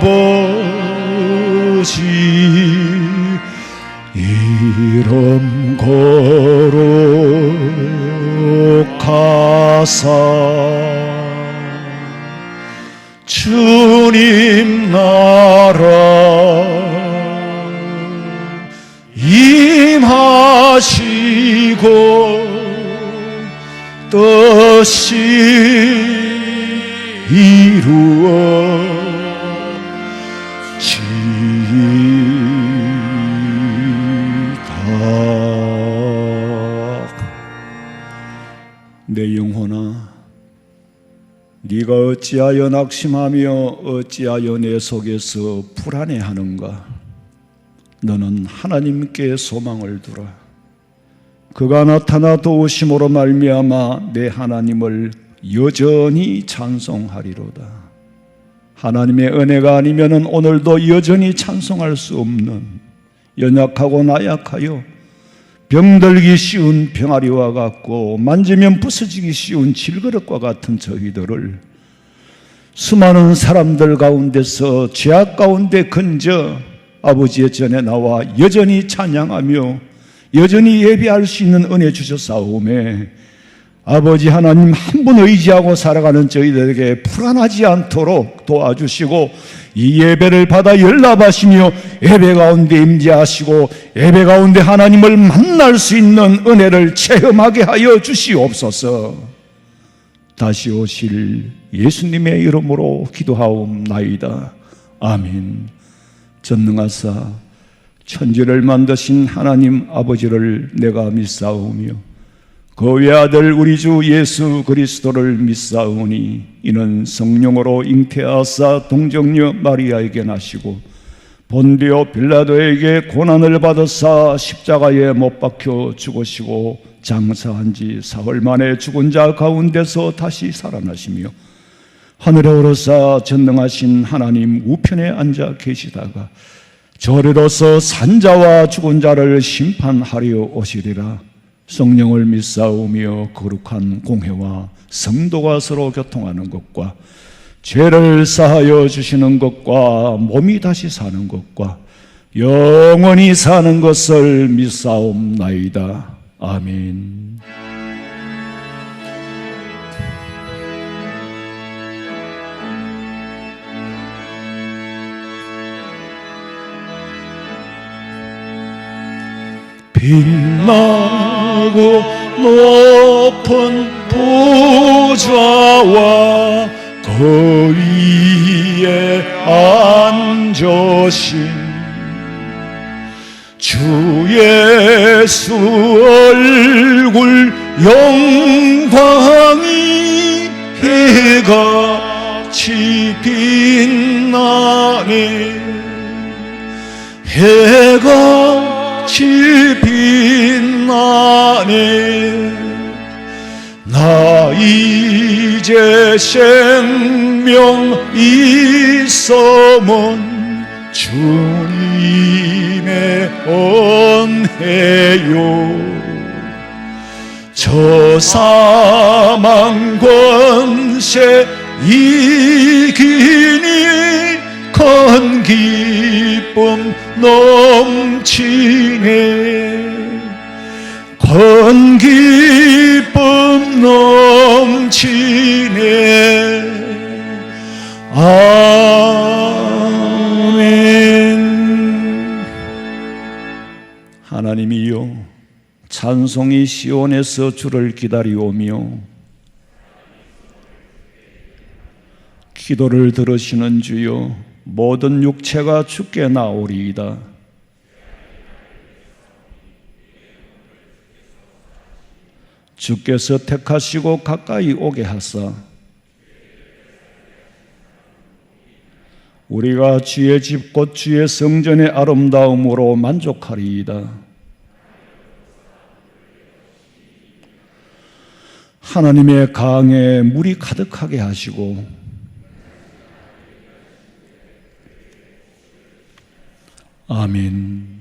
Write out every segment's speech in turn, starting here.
아버지 이름 거룩하사 주님 나라 임하시고 뜻이 이루어지이다. 내 영혼아, 네가 어찌하여 낙심하며 어찌하여 내 속에서 불안해하는가? 너는 하나님께 소망을 두라. 그가 나타나 도우심으로 말미암아 내 하나님을 여전히 찬송하리로다. 하나님의 은혜가 아니면 오늘도 여전히 찬송할 수 없는 연약하고 나약하여 병들기 쉬운 병아리와 같고 만지면 부서지기 쉬운 질그릇과 같은 저희들을 수많은 사람들 가운데서 죄악 가운데 건져 아버지의 전에 나와 여전히 찬양하며 여전히 예배할 수 있는 은혜 주셨사오매 아버지 하나님 한 분 의지하고 살아가는 저희들에게 불안하지 않도록 도와주시고 이 예배를 받아 연락하시며 예배 가운데 임재하시고 예배 가운데 하나님을 만날 수 있는 은혜를 체험하게 하여 주시옵소서. 다시 오실 예수님의 이름으로 기도하옵나이다. 아멘. 전능하사 천지를 만드신 하나님 아버지를 내가 믿사오며 그 외아들 우리 주 예수 그리스도를 믿사오니 이는 성령으로 잉태하사 동정녀 마리아에게 나시고 본디오 빌라도에게 고난을 받으사 십자가에 못 박혀 죽으시고 장사한 지 사흘 만에 죽은 자 가운데서 다시 살아나시며 하늘에 오르사 전능하신 하나님 우편에 앉아 계시다가 저리로서 산자와 죽은 자를 심판하려 오시리라. 성령을 믿사오며 거룩한 공회와 성도가 서로 교통하는 것과 죄를 사하여 주시는 것과 몸이 다시 사는 것과 영원히 사는 것을 믿사옵나이다. 아멘. 빛나고 높은 보좌와 그 위에 앉으신 주 예수 얼굴 영광이 해같이 빛나네. 해같이 빛나네. 나 이제 생명 있음은 주님의 은혜요. 저 사망 권세 이기니 큰 기쁨 넘치네. 큰 기쁨 넘치네. 아멘. 하나님이여, 찬송이 시온에서 주를 기다리오며 기도를 들으시는 주여, 모든 육체가 주께 나오리이다. 주께서 택하시고 가까이 오게 하사 우리가 주의 집 곧 주의 성전의 아름다움으로 만족하리이다. 하나님의 강에 물이 가득하게 하시고 아멘.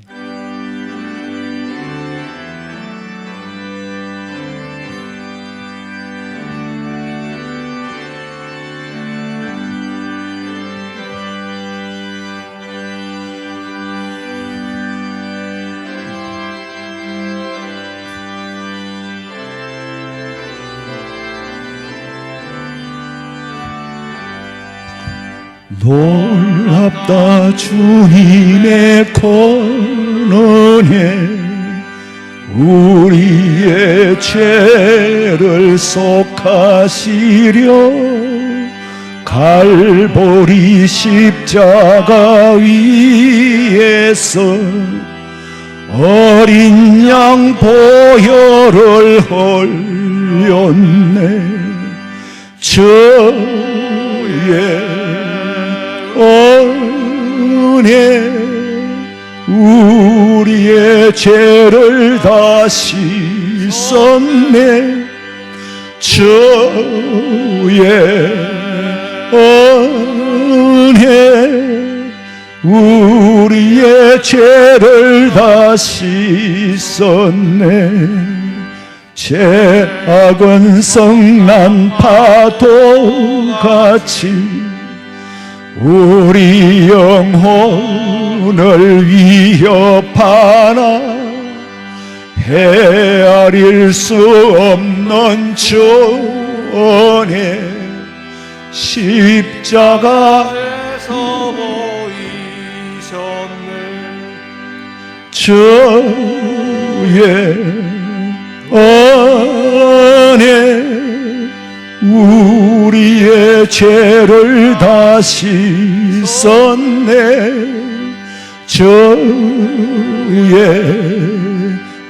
놀랍다 주님의 권능에 우리의 죄를 속하시려 갈보리 십자가 위에서 어린 양 보혈을 흘렸네. 주의 은혜 우리의 죄를 다 씻었네. 주의 은혜 우리의 죄를 다 씻었네. 죄악은 성난 파도같이 우리 영혼을 위협하나 헤아릴 수 없는 주의 십자가에서 보이셨네. 주의 은혜 우리의 죄를 다 씻었네. 주의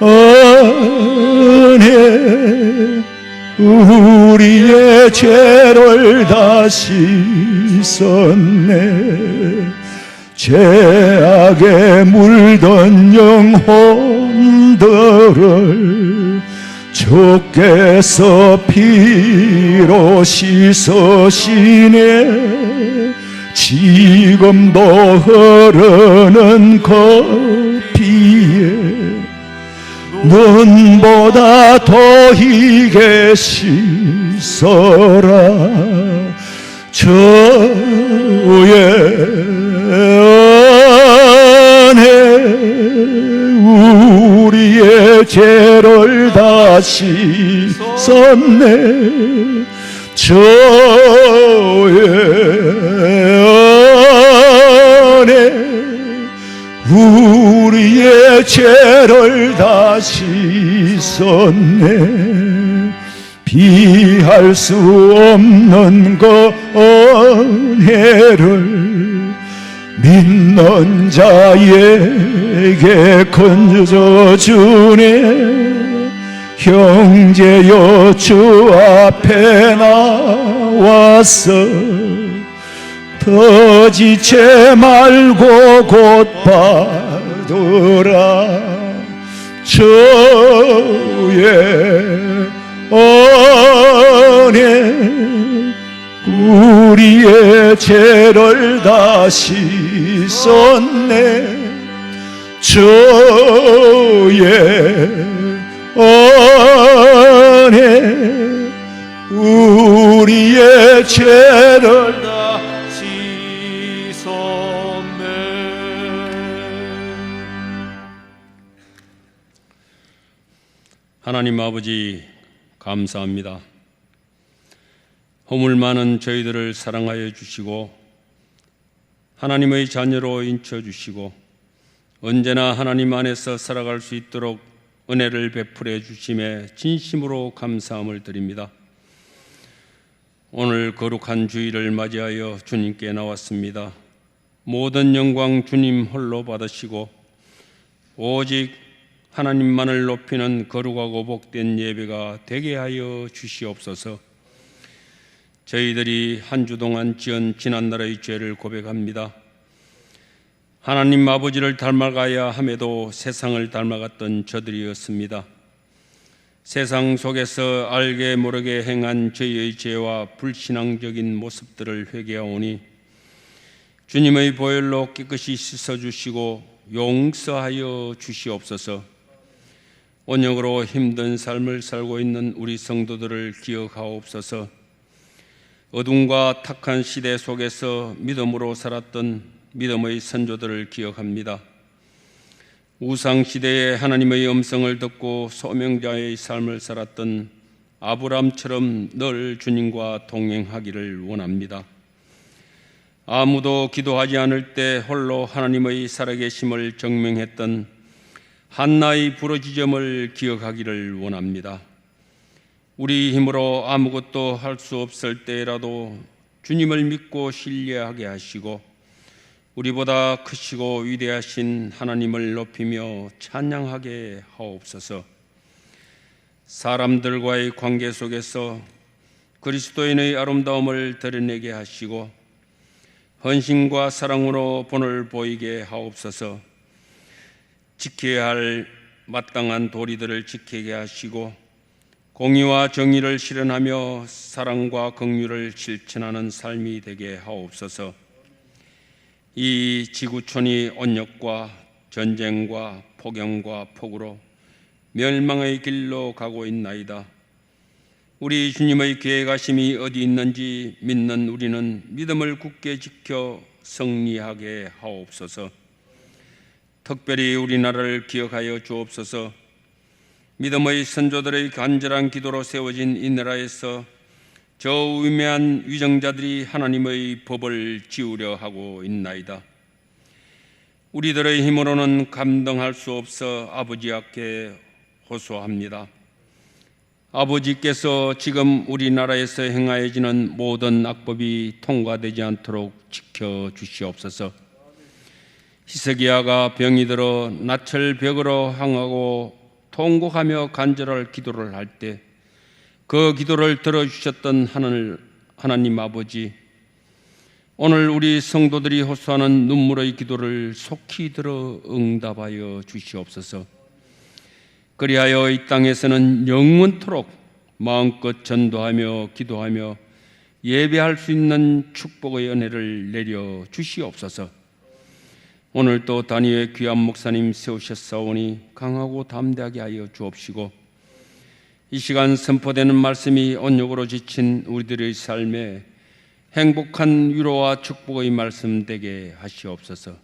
은혜 우리의 죄를 다 씻었네. 죄악에 물든 영혼들을 주께서 피로 씻으시네. 지금도 흐르는 그 피에 눈보다 더 희게 씻어라. 주의 은혜 우리의 죄를 다 씻었네. 주의 은혜 우리의 죄를 다 씻었네. 비할 수 없는 그 은혜를 믿는 자에게 건져주네. 형제여 주 앞에 나와서 더 지체 말고 곧 받으라. 주의 은혜 우리의 죄를 다 씻었네. 주의 은혜 우리의 죄를 다 씻었네. 하나님 아버지 감사합니다. 허물 많은 저희들을 사랑하여 주시고 하나님의 자녀로 인쳐주시고 언제나 하나님 안에서 살아갈 수 있도록 은혜를 베풀어 주심에 진심으로 감사함을 드립니다. 오늘 거룩한 주일을 맞이하여 주님께 나왔습니다. 모든 영광 주님 홀로 받으시고 오직 하나님만을 높이는 거룩하고 복된 예배가 되게 하여 주시옵소서. 저희들이 한 주 동안 지은 지난날의 죄를 고백합니다. 하나님 아버지를 닮아가야 함에도 세상을 닮아갔던 저들이었습니다. 세상 속에서 알게 모르게 행한 저희의 죄와 불신앙적인 모습들을 회개하오니 주님의 보혈로 깨끗이 씻어주시고 용서하여 주시옵소서. 온영으로 힘든 삶을 살고 있는 우리 성도들을 기억하옵소서. 어둠과 탁한 시대 속에서 믿음으로 살았던 믿음의 선조들을 기억합니다. 우상시대에 하나님의 음성을 듣고 소명자의 삶을 살았던 아브람처럼 늘 주님과 동행하기를 원합니다. 아무도 기도하지 않을 때 홀로 하나님의 살아계심을 증명했던 한나의 부르짖음을 기억하기를 원합니다. 우리 힘으로 아무것도 할 수 없을 때라도 주님을 믿고 신뢰하게 하시고 우리보다 크시고 위대하신 하나님을 높이며 찬양하게 하옵소서. 사람들과의 관계 속에서 그리스도인의 아름다움을 드러내게 하시고 헌신과 사랑으로 본을 보이게 하옵소서. 지켜야 할 마땅한 도리들을 지키게 하시고 공의와 정의를 실현하며 사랑과 긍휼을 실천하는 삶이 되게 하옵소서. 이 지구촌이 온역과 전쟁과 폭염과 폭우로 멸망의 길로 가고 있나이다. 우리 주님의 계획하심이 어디 있는지 믿는 우리는 믿음을 굳게 지켜 승리하게 하옵소서. 특별히 우리나라를 기억하여 주옵소서. 믿음의 선조들의 간절한 기도로 세워진 이 나라에서 저 위대한 위정자들이 하나님의 법을 지우려 하고 있나이다. 우리들의 힘으로는 감당할 수 없어 아버지 앞에 호소합니다. 아버지께서 지금 우리나라에서 행하여지는 모든 악법이 통과되지 않도록 지켜주시옵소서. 히스기야가 병이 들어 나철벽으로 향하고 통곡하며 간절할 기도를 할 때 그 기도를 들어주셨던 하나님 아버지, 오늘 우리 성도들이 호소하는 눈물의 기도를 속히 들어 응답하여 주시옵소서. 그리하여 이 땅에서는 영원토록 마음껏 전도하며 기도하며 예배할 수 있는 축복의 은혜를 내려 주시옵소서. 오늘 또 단위의 귀한 목사님 세우셨사오니 강하고 담대하게 하여 주옵시고 이 시간 선포되는 말씀이 온욕으로 지친 우리들의 삶에 행복한 위로와 축복의 말씀 되게 하시옵소서.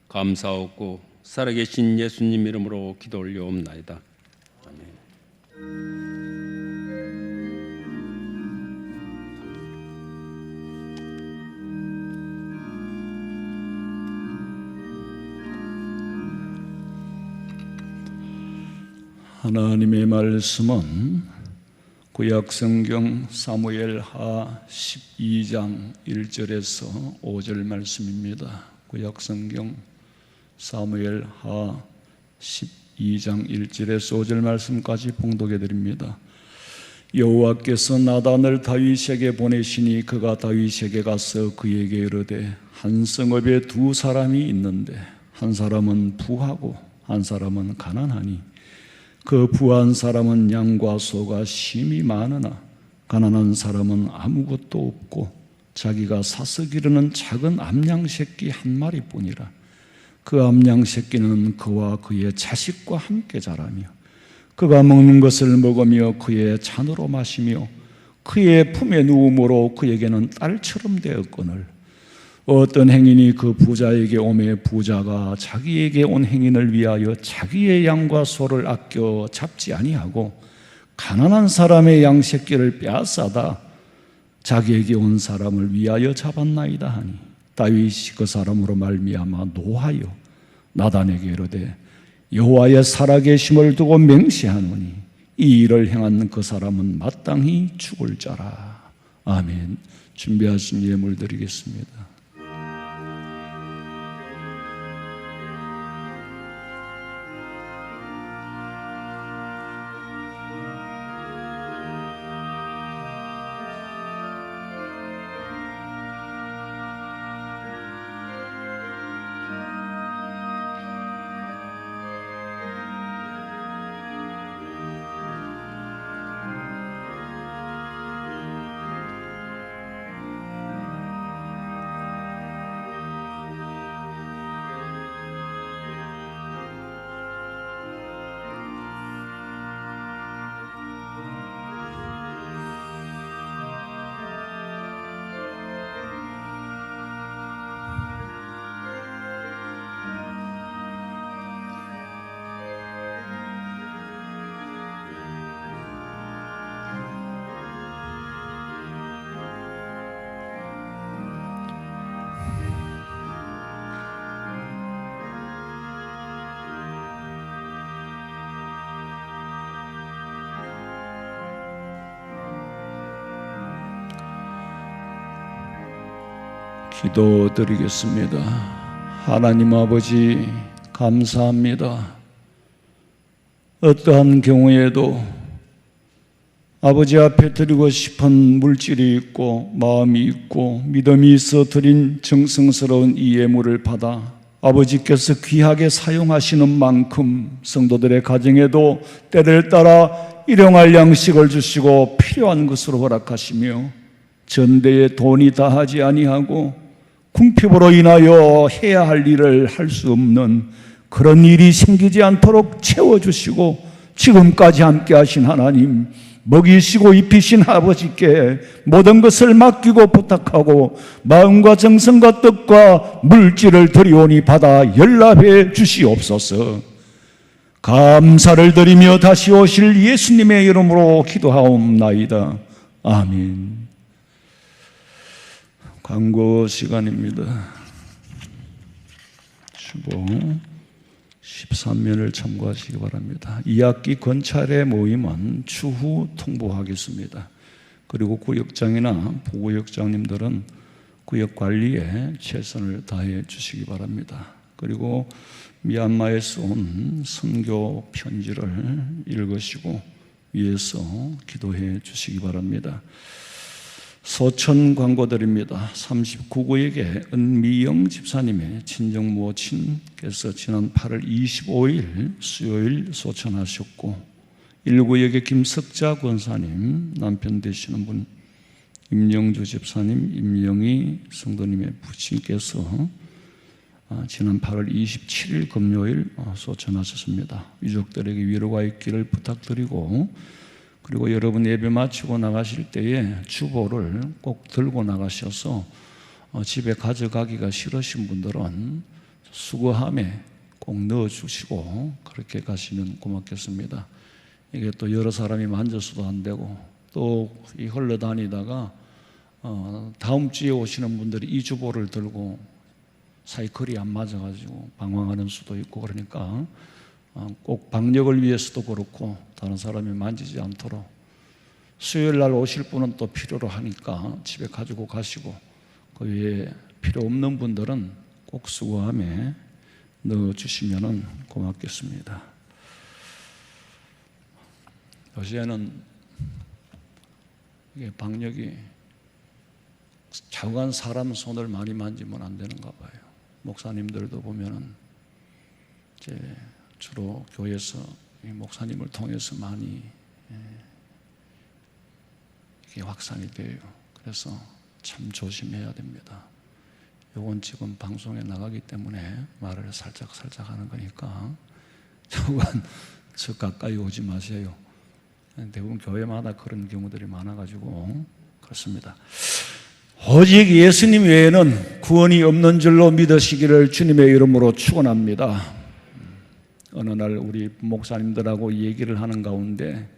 감사하고 살아계신 예수님 이름으로 기도 올려옵나이다. 아멘. 하나님의 말씀은 구약성경 사무엘하 12장 1절에서 5절 말씀입니다. 구약성경 사무엘하 12장 1절에서 5절 말씀까지 봉독해 드립니다. 여호와께서 나단을 다윗에게 보내시니 그가 다윗에게 가서 그에게 이르되 한 성읍에 두 사람이 있는데 한 사람은 부하고 한 사람은 가난하니 그 부한 사람은 양과 소가 심히 많으나 가난한 사람은 아무것도 없고 자기가 사서 기르는 작은 암양 새끼 한 마리뿐이라. 그 암양 새끼는 그와 그의 자식과 함께 자라며 그가 먹는 것을 먹으며 그의 잔으로 마시며 그의 품에 누움으로 그에게는 딸처럼 되었거늘 어떤 행인이 그 부자에게 오매 부자가 자기에게 온 행인을 위하여 자기의 양과 소를 아껴 잡지 아니하고 가난한 사람의 양 새끼를 빼앗아다 자기에게 온 사람을 위하여 잡았나이다 하니 다윗이 그 사람으로 말미암아 노하여 나단에게 이르되 여호와의 살아계심을 두고 맹세하노니 이 일을 행한 그 사람은 마땅히 죽을 자라. 아멘. 준비하신 예물 드리겠습니다. 기도드리겠습니다. 하나님 아버지, 감사합니다. 어떠한 경우에도 아버지 앞에 드리고 싶은 물질이 있고 마음이 있고 믿음이 있어 드린 정성스러운 이 예물을 받아 아버지께서 귀하게 사용하시는 만큼 성도들의 가정에도 때를 따라 일용할 양식을 주시고 필요한 것으로 허락하시며 전대에 돈이 다하지 아니하고 궁핍으로 인하여 해야 할 일을 할 수 없는 그런 일이 생기지 않도록 채워주시고 지금까지 함께 하신 하나님, 먹이시고 입히신 아버지께 모든 것을 맡기고 부탁하고 마음과 정성과 뜻과 물질을 드리오니 받아 연락해 주시옵소서. 감사를 드리며 다시 오실 예수님의 이름으로 기도하옵나이다. 아멘. 광고 시간입니다. 주보 13면을 참고하시기 바랍니다. 2학기 건찰의 모임은 추후 통보하겠습니다. 그리고 구역장이나 부구역장님들은 구역 관리에 최선을 다해 주시기 바랍니다. 그리고 미얀마에서 온 선교 편지를 읽으시고 위에서 기도해 주시기 바랍니다. 소천 광고드립니다. 39구역의 은미영 집사님의 친정 모친께서 지난 8월 25일 수요일 소천하셨고, 1구역의 김석자 권사님, 남편 되시는 분 임영주 집사님, 임영희 성도님의 부친께서 지난 8월 27일 금요일 소천하셨습니다. 유족들에게 위로가 있기를 부탁드리고, 그리고 여러분 예배 마치고 나가실 때에 주보를 꼭 들고 나가셔서 집에 가져가기가 싫으신 분들은 수거함에 꼭 넣어주시고 그렇게 가시면 고맙겠습니다. 이게 또 여러 사람이 만져서도 안 되고 또 이 흘러다니다가 다음 주에 오시는 분들이 이 주보를 들고 사이클이 안 맞아가지고 방황하는 수도 있고, 그러니까 꼭 방역을 위해서도 그렇고 다른 사람이 만지지 않도록 수요일 날 오실 분은 또 필요로 하니까 집에 가지고 가시고, 그 외에 필요 없는 분들은 꼭 수거함에 넣어주시면 고맙겠습니다. 요새는 이게 방역이 작은 사람 손을 많이 만지면 안 되는가 봐요. 목사님들도 보면은 이제 주로 교회에서 목사님을 통해서 많이 이게 확산이 돼요. 그래서 참 조심해야 됩니다. 요건 지금 방송에 나가기 때문에 말을 살짝 하는 거니까 조금 저 가까이 오지 마세요. 대부분 교회마다 그런 경우들이 많아가지고 그렇습니다. 오직 예수님 외에는 구원이 없는 줄로 믿으시기를 주님의 이름으로 축원합니다. 어느 날 우리 목사님들하고 얘기를 하는 가운데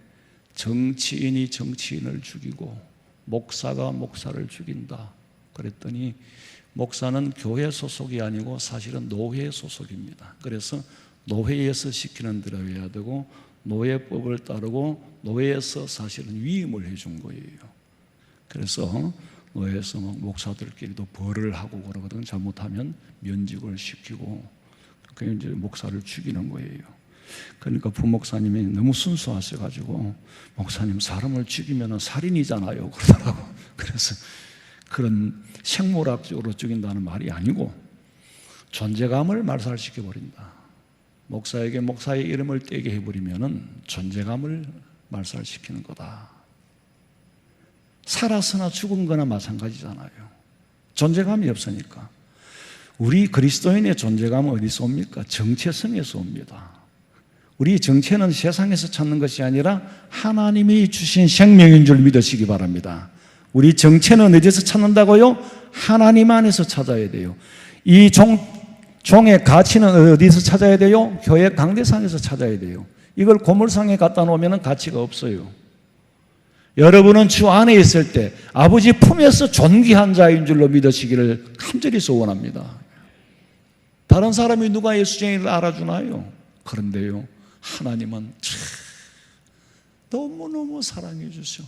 정치인이 정치인을 죽이고 목사가 목사를 죽인다 그랬더니, 목사는 교회 소속이 아니고 사실은 노회 소속입니다. 그래서 노회에서 시키는 대로 해야 되고 노예법을 따르고 노예에서 사실은 위임을 해준 거예요. 그래서 노예에서 목사들끼리도 벌을 하고 그러거든. 잘못하면 면직을 시키고 그게 이제 목사를 죽이는 거예요. 그러니까 부목사님이 너무 순수하셔가지고, 목사님 사람을 죽이면 살인이잖아요 그러더라고. 그래서 그런 생물학적으로 죽인다는 말이 아니고 존재감을 말살시켜버린다. 목사에게 목사의 이름을 떼게 해버리면 존재감을 말살시키는 거다. 살아서나 죽은 거나 마찬가지잖아요. 존재감이 없으니까. 우리 그리스도인의 존재감은 어디서 옵니까? 정체성에서 옵니다. 우리 정체는 세상에서 찾는 것이 아니라 하나님이 주신 생명인 줄 믿으시기 바랍니다. 우리 정체는 어디서 찾는다고요? 하나님 안에서 찾아야 돼요. 이 종의 가치는 어디서 찾아야 돼요? 교회 강대상에서 찾아야 돼요. 이걸 고물상에 갖다 놓으면 가치가 없어요. 여러분은 주 안에 있을 때 아버지 품에서 존귀한 자인 줄로 믿으시기를 간절히 소원합니다. 다른 사람이 누가 예수쟁이를 알아주나요? 그런데요, 하나님은 참 너무너무 사랑해 주셔.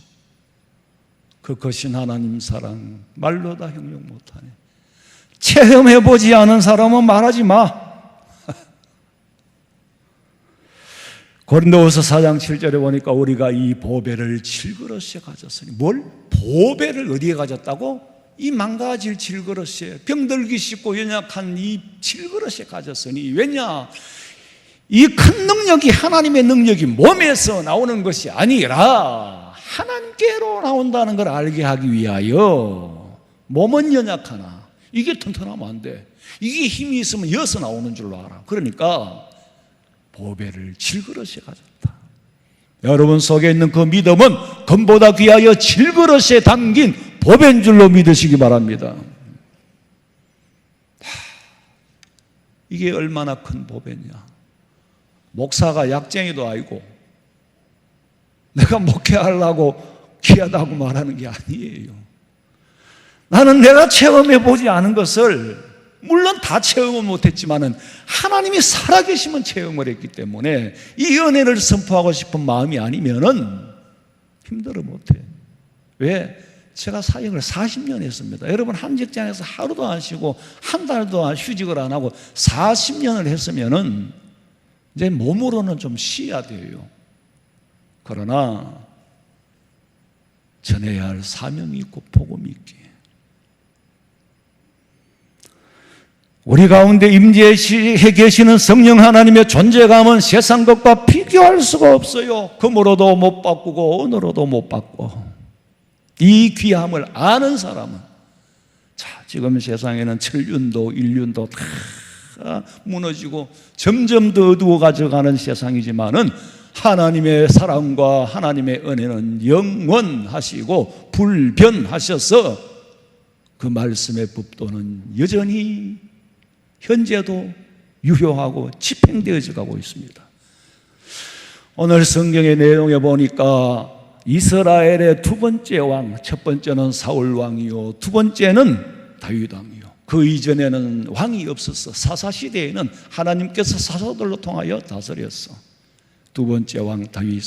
그 거신 하나님 사랑 말로 다 형용 못하네. 체험해보지 않은 사람은 말하지 마. 고린도후서 4장 7절에 보니까 우리가 이 보배를 질그릇에 가졌으니, 뭘? 보배를 어디에 가졌다고? 이 망가질 질그릇에, 병들기 쉽고 연약한 이 질그릇에 가졌으니. 왜냐? 이 큰 능력이 하나님의 능력이 몸에서 나오는 것이 아니라 하나님께로 나온다는 걸 알게 하기 위하여. 몸은 연약하나 이게 튼튼하면 안 돼. 이게 힘이 있으면 여서 나오는 줄로 알아. 그러니까 보배를 질그릇에 가졌다. 여러분 속에 있는 그 믿음은 금보다 귀하여 질그릇에 담긴 보배인 줄로 믿으시기 바랍니다. 이게 얼마나 큰 보배냐. 목사가 약쟁이도 아니고 내가 목회하려고 귀하다고 말하는 게 아니에요. 나는 내가 체험해보지 않은 것을, 물론 다 체험은 못했지만은 하나님이 살아계시면 체험을 했기 때문에 이 은혜를 선포하고 싶은 마음이 아니면은 힘들어 못해. 왜? 제가 사역을 40년 했습니다. 여러분, 한 직장에서 하루도 안 쉬고 한 달도 휴직을 안 하고 40년을 했으면은 이제 몸으로는 좀 쉬어야 돼요. 그러나 전해야 할 사명이 있고 복음이 있기에 우리 가운데 임재해 계시는 성령 하나님의 존재감은 세상 것과 비교할 수가 없어요. 금으로도 못 바꾸고 은으로도 못 바꿔. 이 귀함을 아는 사람은, 자, 지금 세상에는 천륜도 인륜도 다 무너지고 점점 더 어두워 가져가는 세상이지만은 하나님의 사랑과 하나님의 은혜는 영원하시고 불변하셔서 그 말씀의 법도는 여전히 현재도 유효하고 집행되어져 가고 있습니다. 오늘 성경의 내용에 보니까 이스라엘의 두 번째 왕, 첫 번째는 사울 왕이요, 두 번째는 다윗 왕이요. 그 이전에는 왕이 없었어. 사사시대에는 하나님께서 사사들로 통하여 다스렸어. 두 번째 왕 다윗.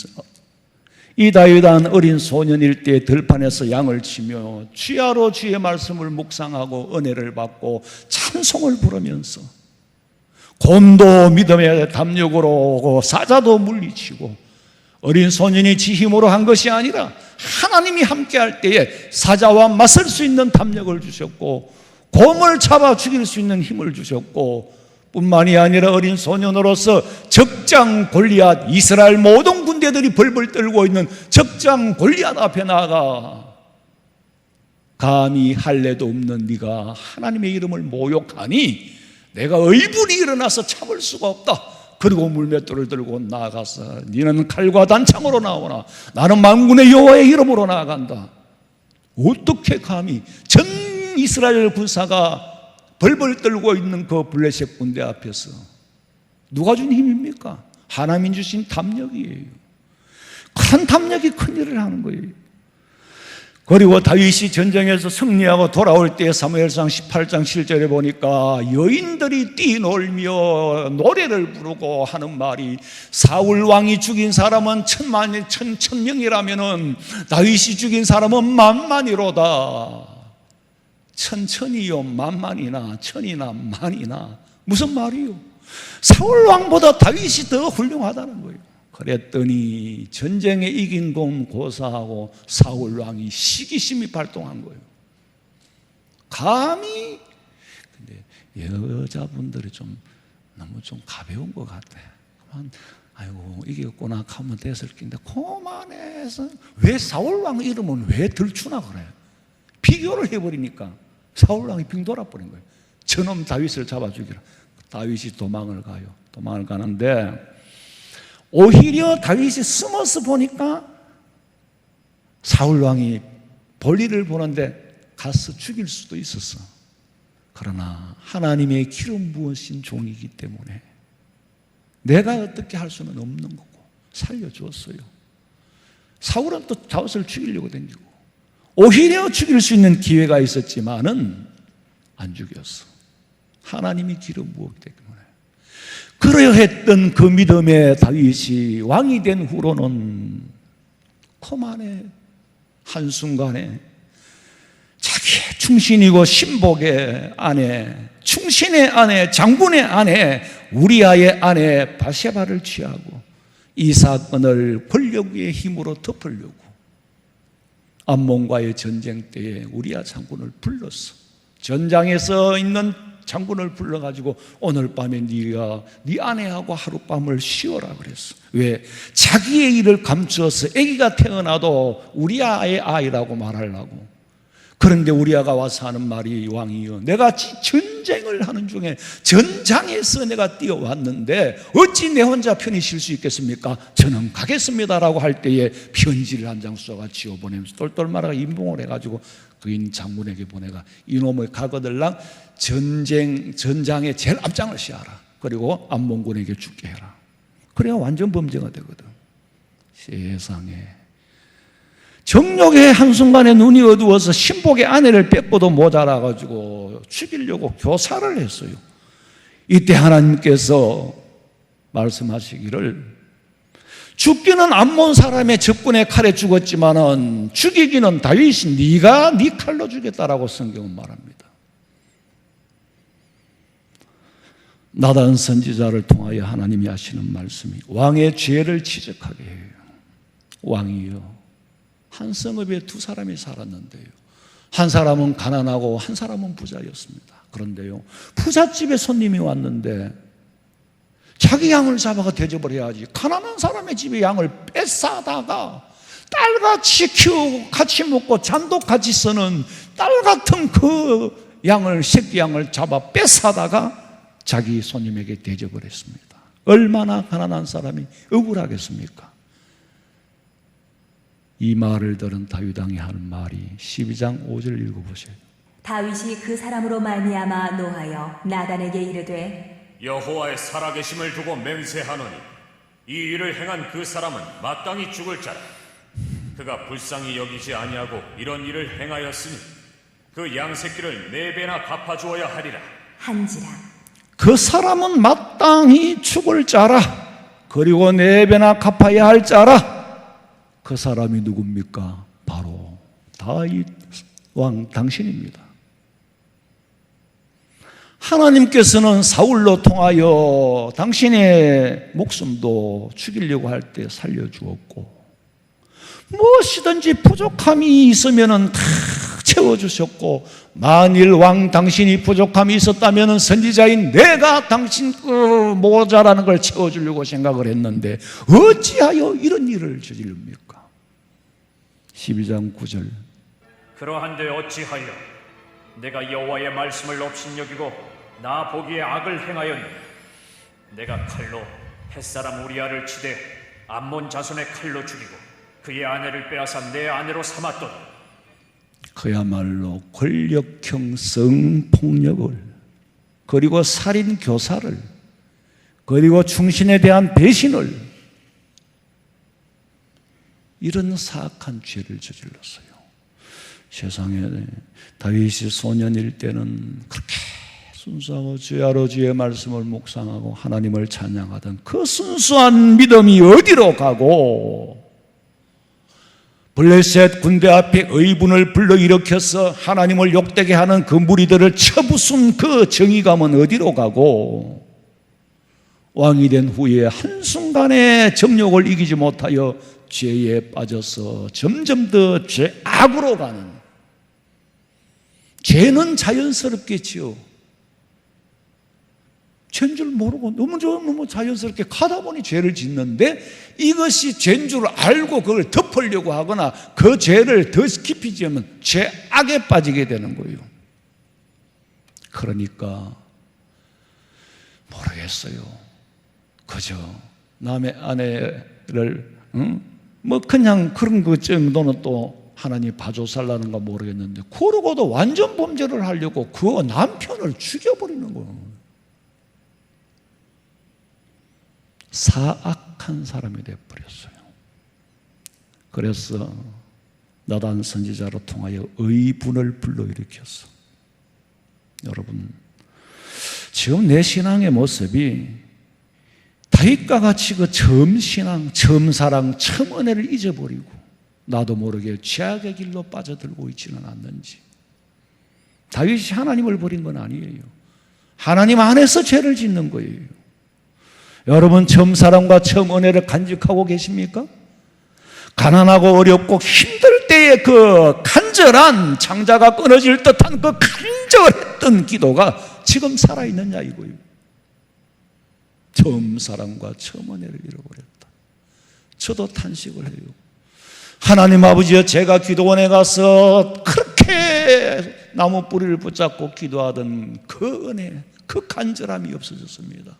이 다윗은 어린 소년일 때 들판에서 양을 치며 주야로 주의 말씀을 묵상하고 은혜를 받고 찬송을 부르면서 곰도 믿음의 담력으로 사자도 물리치고, 어린 소년이 지 힘으로 한 것이 아니라 하나님이 함께할 때에 사자와 맞설 수 있는 담력을 주셨고 곰을 잡아 죽일 수 있는 힘을 주셨고, 뿐만이 아니라 어린 소년으로서 적장 골리앗, 이스라엘 모든 군대들이 벌벌 떨고 있는 적장 골리앗 앞에 나가 감히 할례도 없는 네가 하나님의 이름을 모욕하니 내가 의분이 일어나서 참을 수가 없다. 그리고 물맷돌을 들고 나아가서 너는 칼과 단창으로 나오나 나는 만군의 여호와의 이름으로 나아간다. 어떻게 감히 전 이스라엘 군사가 벌벌 떨고 있는 그 블레셋 군대 앞에서, 누가 준 힘입니까? 하나님이 주신 담력이에요. 큰 담력이 큰 일을 하는 거예요. 그리고 다윗이 전쟁에서 승리하고 돌아올 때 사무엘상 18장 7절에 보니까 여인들이 뛰놀며 노래를 부르고 하는 말이, 사울 왕이 죽인 사람은 천명이라면은 다윗이 죽인 사람은 만만이로다. 천천히요 만만이나 천이나 만이나 무슨 말이요? 사울 왕보다 다윗이 더 훌륭하다는 거예요. 그랬더니 전쟁에 이긴 건 고사하고 사울 왕이 시기심이 발동한 거예요. 감히. 근데 여자분들이 너무 가벼운 것 같아. 아이고 이겼구나 하면 됐을 텐데 그만해서 왜 사울 왕 이름은 왜 들추나 그래? 비교를 해버리니까 사울 왕이 빙 돌아버린 거예요. 저놈 다윗을 잡아 죽이라. 다윗이 도망을 가요. 도망을 가는데 오히려 다윗이 숨어서 보니까 사울 왕이 볼일을 보는데 가서 죽일 수도 있었어. 그러나 하나님의 기름 부으신 종이기 때문에 내가 어떻게 할 수는 없는 거고 살려주었어요. 사울은 또 다윗을 죽이려고 댕기고 오히려 죽일 수 있는 기회가 있었지만은 안 죽였어. 하나님이 기름 부었기 때문에. 그러했던 그 믿음의 다윗이 왕이 된 후로는 그만에 한순간에 자기의 충신이고 신복의 아내, 충신의 아내, 장군의 아내 우리아의 아내 바세바를 취하고 이 사건을 권력의 힘으로 덮으려고 암몬과의 전쟁 때에 우리아 장군을 불렀어. 전장에서 있는 장군을 불러가지고 오늘 밤에 네가 네 아내하고 하룻밤을 쉬어라 그랬어. 왜? 자기의 일을 감추어서 아기가 태어나도 우리아의 아이라고 말하려고. 그런데 우리아가 와서 하는 말이, 왕이여, 내가 전쟁을 하는 중에 전장에서 내가 뛰어왔는데 어찌 내 혼자 편히 쉴 수 있겠습니까? 저는 가겠습니다라고 할 때에 편지를 한 장 써가 지어보내면서 똘똘 말아가 임봉을 해가지고 그인 장군에게 보내가 이놈의 가거들랑 전장에 제일 앞장을 서하라. 그리고 암몬군에게 죽게 해라. 그래야 완전 범죄가 되거든. 세상에, 정욕의 한순간에 눈이 어두워서 신복의 아내를 뺏고도 모자라가지고 죽이려고 교사를 했어요. 이때 하나님께서 말씀하시기를, 죽기는 암몬 사람의 적군의 칼에 죽었지만은 죽이기는 다윗이 네가 네 칼로 죽였다라고 성경은 말합니다. 나단 선지자를 통하여 하나님이 하시는 말씀이 왕의 죄를 지적하게 해요. 왕이요, 한 성읍에 두 사람이 살았는데요, 한 사람은 가난하고 한 사람은 부자였습니다. 그런데요, 부잣집에 손님이 왔는데 자기 양을 잡아가 대접을 해야지 가난한 사람의 집에 양을 뺏사다가 딸같이 키우고 같이 먹고 잔도 같이 쓰는 딸 같은 그 양을, 새끼 양을 잡아 뺏사다가 자기 손님에게 대접을 했습니다. 얼마나 가난한 사람이 억울하겠습니까? 이 말을 들은 다윗 왕이 하는 말이 12장 5절 읽어보세요. 다윗이 그 사람으로 말미암아 노하여 나단에게 이르되 여호와의 살아계심을 두고 맹세하노니 이 일을 행한 그 사람은 마땅히 죽을 자라. 그가 불쌍히 여기지 아니하고 이런 일을 행하였으니 그 양새끼를 4배나 갚아주어야 하리라 한지라. 그 사람은 마땅히 죽을 자라. 그리고 4배나 갚아야 할 자라. 그 사람이 누굽니까? 바로 다윗 왕 당신입니다. 하나님께서는 사울로 통하여 당신의 목숨도 죽이려고 할 때 살려주었고, 무엇이든지 부족함이 있으면 다 채워주셨고, 만일 왕 당신이 부족함이 있었다면 선지자인 내가 당신 그 모자라는 걸 채워주려고 생각을 했는데 어찌하여 이런 일을 저지릅니까? 12장 9절. 그러한데 어찌하여 내가 여호와의 말씀을 업신여기고 나 보기에 악을 행하였니? 내가 칼로 햇사람 우리아를 치되 암몬 자손의 칼로 죽이고 그의 아내를 빼앗아 내 아내로 삼았더니, 그야말로 권력형 성폭력을, 그리고 살인 교사를, 그리고 충신에 대한 배신을, 이런 사악한 죄를 저질렀어요. 세상에 다윗이 소년일 때는 그렇게 순수하고 주의 아버지의 말씀을 묵상하고 하나님을 찬양하던 그 순수한 믿음이 어디로 가고, 블레셋 군대 앞에 의분을 불러일으켜서 하나님을 욕되게 하는 그 무리들을 쳐부순 그 정의감은 어디로 가고, 왕이 된 후에 한순간에 정욕을 이기지 못하여 죄에 빠져서 점점 더 죄악으로 가는, 죄는 자연스럽겠지요. 죄인 줄 모르고 너무 자연스럽게 가다 보니 죄를 짓는데, 이것이 죄인 줄 알고 그걸 덮으려고 하거나 그 죄를 더 깊이 지으면 죄악에 빠지게 되는 거예요. 그러니까 모르겠어요. 그저 남의 아내를 뭐 그냥 그런 것 정도는 또 하나님 봐줘살라는가 모르겠는데, 그러고도 완전 범죄를 하려고 그 남편을 죽여버리는 거예요. 사악한 사람이 되어버렸어요. 그래서 나단 선지자로 통하여 의분을 불러일으켰어. 여러분, 지금 내 신앙의 모습이 다윗과 같이 그 처음 신앙, 처음 사랑, 처음 은혜를 잊어버리고 나도 모르게 죄악의 길로 빠져들고 있지는 않는지, 다윗이 하나님을 버린 건 아니에요. 하나님 안에서 죄를 짓는 거예요. 여러분, 처음 사랑과 처음 은혜를 간직하고 계십니까? 가난하고 어렵고 힘들 때의 그 간절한 창자가 끊어질 듯한 그 간절했던 기도가 지금 살아있느냐 이거예요. 처음 사랑과 처음 은혜를 잃어버렸다. 저도 탄식을 해요. 하나님 아버지여, 제가 기도원에 가서 그렇게 나무 뿌리를 붙잡고 기도하던 그 은혜, 그 간절함이 없어졌습니다.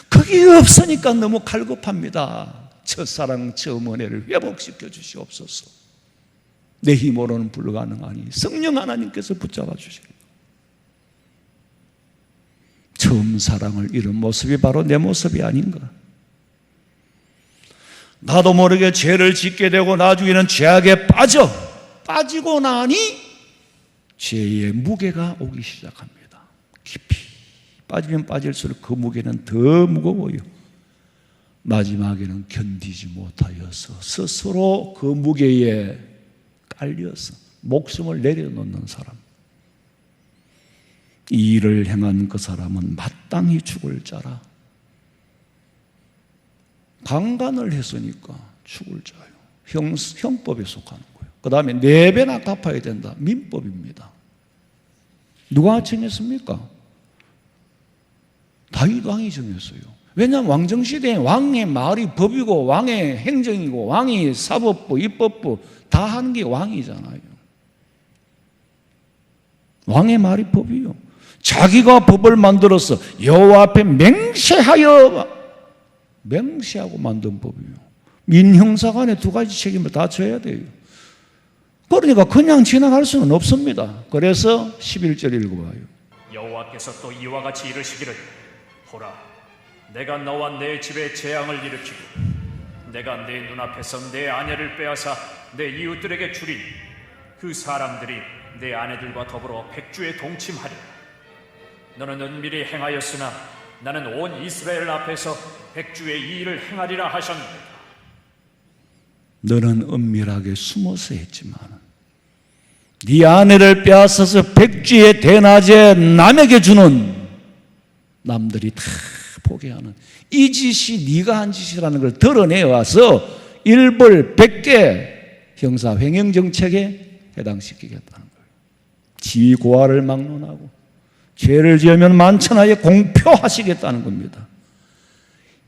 그게 없으니까 너무 갈급합니다. 첫사랑 처음 은혜를 회복시켜 주시옵소서. 내 힘으로는 불가능하니 성령 하나님께서 붙잡아 주시옵소서. 처음 사랑을 잃은 모습이 바로 내 모습이 아닌가. 나도 모르게 죄를 짓게 되고 나중에는 죄악에 빠지고 나니 죄의 무게가 오기 시작합니다. 깊이 빠지면 빠질수록 그 무게는 더 무거워요. 마지막에는 견디지 못하여서 스스로 그 무게에 깔려서 목숨을 내려놓는 사람, 이 일을 행한 그 사람은 마땅히 죽을 자라. 강간을 했으니까 죽을 자요. 형법에 속하는 거예요. 그 다음에 4배나 갚아야 된다. 민법입니다. 누가 정했습니까? 다윗 왕이 정했어요. 왜냐하면 왕정시대에 왕의 말이 법이고 왕의 행정이고 왕이 사법부, 입법부 다 하는 게 왕이잖아요. 왕의 말이 법이요. 자기가 법을 만들어서 여호와 앞에 맹세하고 만든 법이요. 민형사간에 2가지 책임을 다 져야 돼요. 그러니까 그냥 지나갈 수는 없습니다. 그래서 11절 읽어봐요. 여호와께서 또 이와 같이 이르시기를, 보라, 내가 너와 내 집에 재앙을 일으키고 내가 내 눈앞에서 내 아내를 빼앗아 내 이웃들에게 주리니 그 사람들이 내 아내들과 더불어 백주에 동침하리라. 너는 은밀히 행하였으나 나는 온 이스라엘 앞에서 백주의 이 일을 행하리라 하셨느니라. 너는 은밀하게 숨어서 했지만 네 아내를 빼앗아서 백주의 대낮에 남에게 주는, 남들이 다 보게 하는 이 짓이 네가 한 짓이라는 걸 드러내와서 일벌 100개 형사 횡행정책에 해당시키겠다는 거예요. 지위 고하를 막론하고 죄를 지으면 만천하에 공표하시겠다는 겁니다.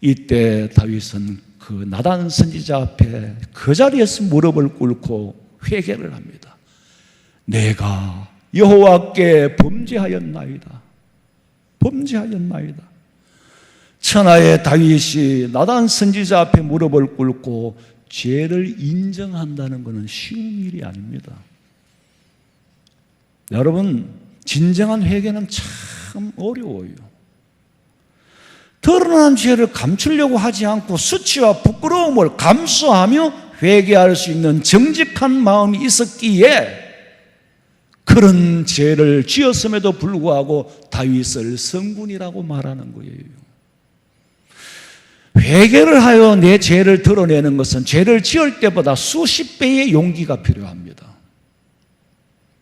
이때 다윗은 그 나단 선지자 앞에 그 자리에서 무릎을 꿇고 회개를 합니다. 내가 여호와께 범죄하였나이다. 천하의 다윗이 나단 선지자 앞에 무릎을 꿇고 죄를 인정한다는 것은 쉬운 일이 아닙니다. 여러분, 진정한 회개는 참 어려워요. 드러난 죄를 감추려고 하지 않고 수치와 부끄러움을 감수하며 회개할 수 있는 정직한 마음이 있었기에 그런 죄를 지었음에도 불구하고 다윗을 성군이라고 말하는 거예요. 회개를 하여 내 죄를 드러내는 것은 죄를 지을 때보다 수십 배의 용기가 필요합니다.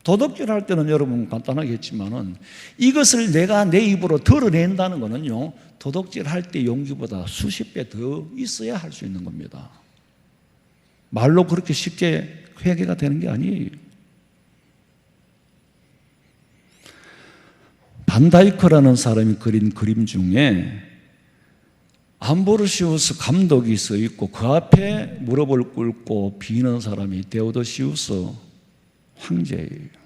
도덕질 할 때는 여러분 간단하겠지만은 이것을 내가 내 입으로 드러낸다는 것은요, 도덕질 할 때 용기보다 수십 배 더 있어야 할 수 있는 겁니다. 말로 그렇게 쉽게 회개가 되는 게 아니에요. 반다이크라는 사람이 그린 그림 중에 암보르시우스 감독이 서 있고 그 앞에 무릎을 꿇고 비는 사람이 데오도시우스 황제예요.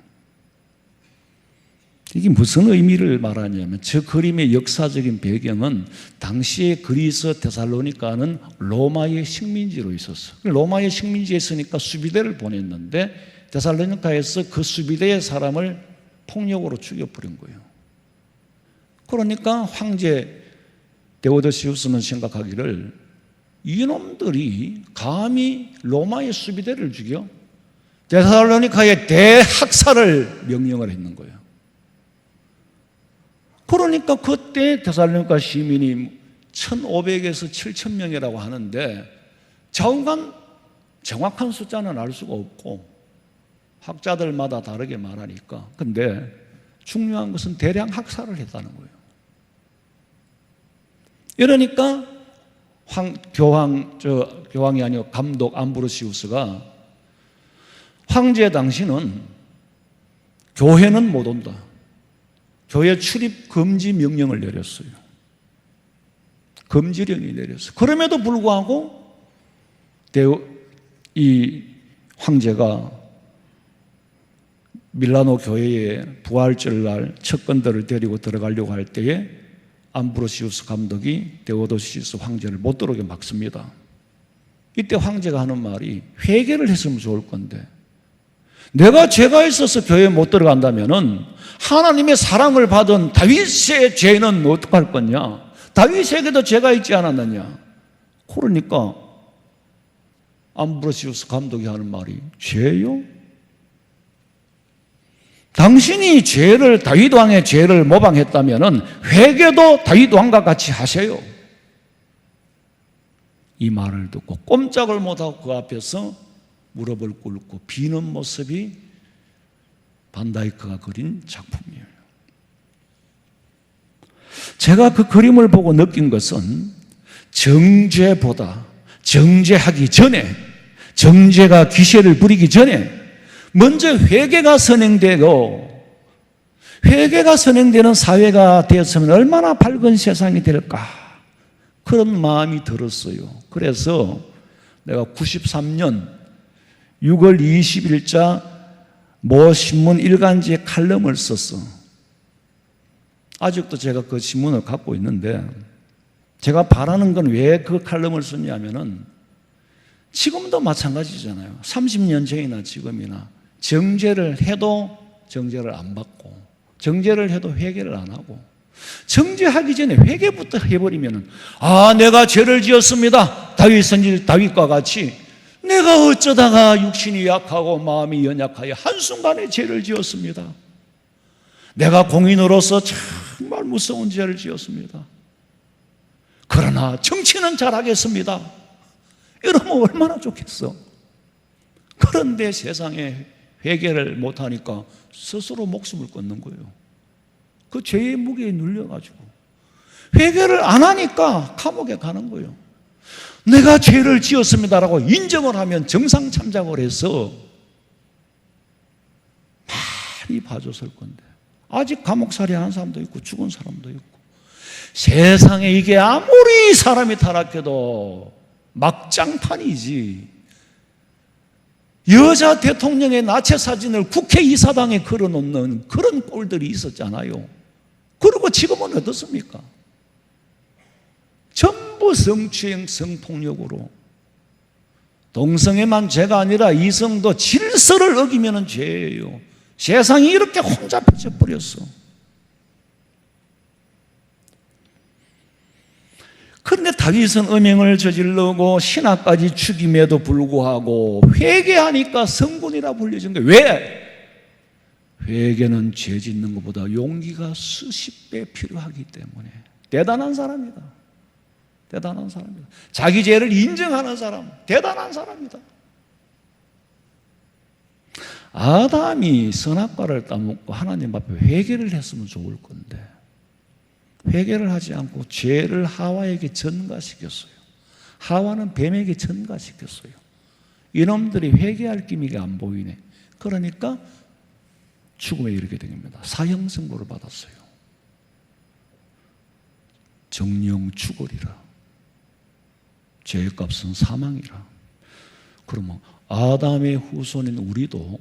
이게 무슨 의미를 말하냐면 저 그림의 역사적인 배경은 당시에 그리스 데살로니가는 로마의 식민지로 있었어. 로마의 식민지에 있으니까 수비대를 보냈는데 데살로니가에서 그 수비대의 사람을 폭력으로 죽여버린 거예요. 그러니까 황제 데오도시우스는 생각하기를 이놈들이 감히 로마의 수비대를 죽여 데살로니가의 대학살을 명령을 했는 거예요. 그러니까 그때 데살로니가 시민이 1,500에서 7,000명이라고 하는데 좌우간 정확한 숫자는 알 수가 없고 학자들마다 다르게 말하니까. 근데 중요한 것은 대량 학살을 했다는 거예요. 이러니까 교황이 아니고 감독 암브로시우스가 황제 당신은 교회는 못 온다. 교회 출입 금지 명령을 내렸어요. 금지령이 내렸어요. 그럼에도 불구하고 이 황제가 밀라노 교회에 부활절날 측근들을 데리고 들어가려고 할 때에 암브로시우스 감독이 데오도시우스 황제를 못 들어오게 막습니다. 이때 황제가 하는 말이 회개를 했으면 좋을 건데 내가 죄가 있어서 교회에 못 들어간다면은 하나님의 사랑을 받은 다윗의 죄는 어떡할 거냐? 다윗에게도 죄가 있지 않았느냐? 그러니까 암브로시우스 감독이 하는 말이 죄요? 당신이 다윗 왕의 죄를 모방했다면은 회개도 다윗 왕과 같이 하세요. 이 말을 듣고 꼼짝을 못하고 그 앞에서 무릎을 꿇고 비는 모습이 반다이크가 그린 작품이에요. 제가 그 그림을 보고 느낀 것은 정죄보다 정죄하기 전에, 정죄가 기세를 부리기 전에 먼저 회개가 선행되고, 회개가 선행되는 사회가 되었으면 얼마나 밝은 세상이 될까, 그런 마음이 들었어요. 그래서 내가 93년 6월 20일자 모 신문 일간지에 칼럼을 썼어. 아직도 제가 그 신문을 갖고 있는데, 제가 바라는 건 왜 그 칼럼을 썼냐면은 지금도 마찬가지잖아요. 30년 전이나 지금이나 정죄를 해도 정죄를 안 받고, 정죄를 해도 회개를 안 하고, 정죄하기 전에 회개부터 해버리면은 내가 죄를 지었습니다. 다윗 선지 다윗과 같이 내가 어쩌다가 육신이 약하고 마음이 연약하여 한순간에 죄를 지었습니다. 내가 공인으로서 정말 무서운 죄를 지었습니다. 그러나 정치는 잘하겠습니다. 이러면 얼마나 좋겠어. 그런데 세상에 회개를 못하니까 스스로 목숨을 끊는 거예요. 그 죄의 무게에 눌려가지고 회개를 안 하니까 감옥에 가는 거예요. 내가 죄를 지었습니다라고 인정을 하면 정상 참작을 해서 많이 봐줬을 건데 아직 감옥살이 하는 사람도 있고 죽은 사람도 있고, 세상에 이게 아무리 사람이 타락해도 막장판이지. 여자 대통령의 나체 사진을 국회의사당에 걸어놓는 그런 꼴들이 있었잖아요. 그리고 지금은 어떻습니까? 전부 성추행, 성폭력으로. 동성애만 죄가 아니라 이성도 질서를 어기면 죄예요. 세상이 이렇게 혼잡해져 버렸어. 그런데 다윗은 음행을 저지르고 신하까지 죽임에도 불구하고 회개하니까 성군이라 불려진 거예요. 왜? 회개는 죄 짓는 것보다 용기가 수십 배 필요하기 때문에. 대단한 사람이다. 대단한 사람이다. 자기 죄를 인정하는 사람, 대단한 사람이다. 아담이 선악과를 따먹고 하나님 앞에 회개를 했으면 좋을 건데 회개를 하지 않고 죄를 하와에게 전가시켰어요. 하와는 뱀에게 전가시켰어요. 이놈들이 회개할 기미가 안 보이네. 그러니까 죽음에 이르게 된 겁니다. 사형 선고를 받았어요. 정령 죽으리라. 죄의 값은 사망이라. 그러면 아담의 후손인 우리도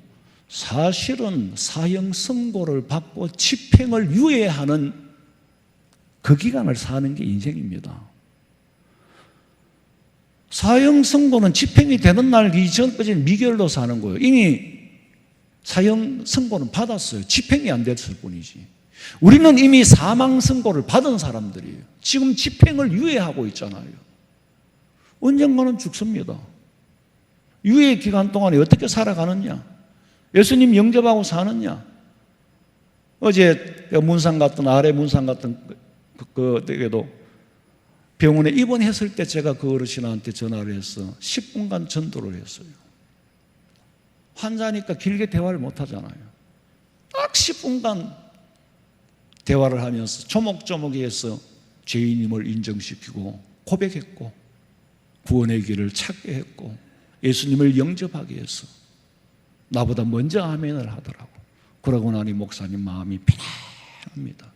사실은 사형 선고를 받고 집행을 유예하는 그 기간을 사는 게 인생입니다. 사형 선고는 집행이 되는 날 이전까지는 미결로 사는 거예요. 이미 사형 선고는 받았어요. 집행이 안 됐을 뿐이지. 우리는 이미 사망 선고를 받은 사람들이에요. 지금 집행을 유예하고 있잖아요. 언젠가는 죽습니다. 유예 기간 동안에 어떻게 살아가느냐? 예수님 영접하고 사느냐? 어제 문상 같은, 아래 문상 같은 그때에도 병원에 입원했을 때 제가 그 어르신한테 전화를 해서 10분간 전도를 했어요. 환자니까 길게 대화를 못 하잖아요. 딱 10분간 대화를 하면서 조목조목해서 죄인임을 인정시키고 고백했고 구원의 길을 찾게 했고 예수님을 영접하게 해서 나보다 먼저 아멘을 하더라고. 그러고 나니 목사님 마음이 편합니다.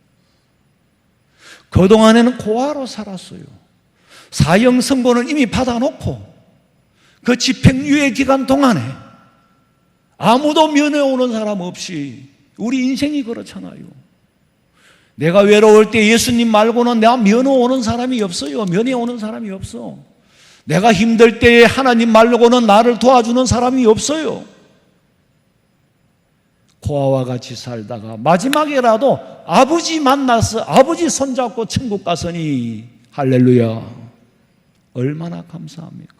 그동안에는 고아로 살았어요. 사형 선고는 이미 받아놓고 그 집행유예 기간 동안에 아무도 면회 오는 사람 없이 우리 인생이 그렇잖아요. 내가 외로울 때 예수님 말고는 내가 면회 오는 사람이 없어요. 면회 오는 사람이 없어. 내가 힘들 때에 하나님 말고는 나를 도와주는 사람이 없어요. 고아와 같이 살다가 마지막에라도 아버지 만나서 아버지 손잡고 천국 갔으니 할렐루야. 얼마나 감사합니까?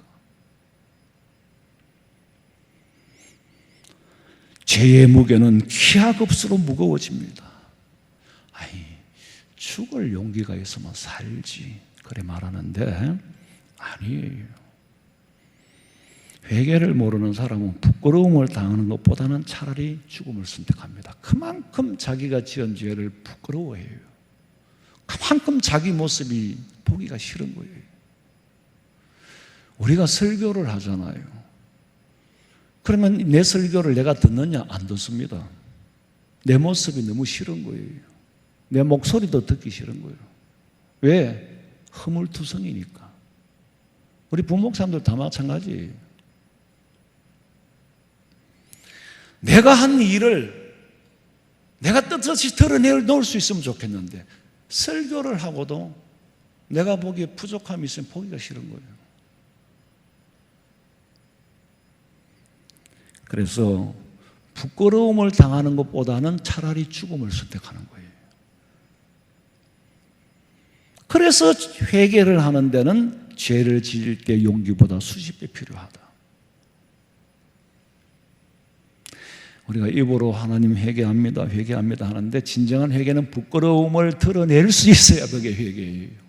죄의 무게는 키약없으로 무거워집니다. 아이, 죽을 용기가 있으면 살지 그래 말하는데 아니에요. 회개를 모르는 사람은 부끄러움을 당하는 것보다는 차라리 죽음을 선택합니다. 그만큼 자기가 지은 죄를 부끄러워해요. 그만큼 자기 모습이 보기가 싫은 거예요. 우리가 설교를 하잖아요. 그러면 내 설교를 내가 듣느냐? 안 듣습니다. 내 모습이 너무 싫은 거예요. 내 목소리도 듣기 싫은 거예요. 왜? 허물투성이니까. 우리 부목사님들 다 마찬가지예요. 내가 한 일을 내가 뜻없이 드러내놓을 수 있으면 좋겠는데 설교를 하고도 내가 보기에 부족함이 있으면 보기가 싫은 거예요. 그래서 부끄러움을 당하는 것보다는 차라리 죽음을 선택하는 거예요. 그래서 회개를 하는 데는 죄를 지을 때 용기보다 수십 배 필요하다. 우리가 입으로 하나님 회개합니다, 회개합니다 하는데 진정한 회개는 부끄러움을 드러낼 수 있어야 그게 회개예요.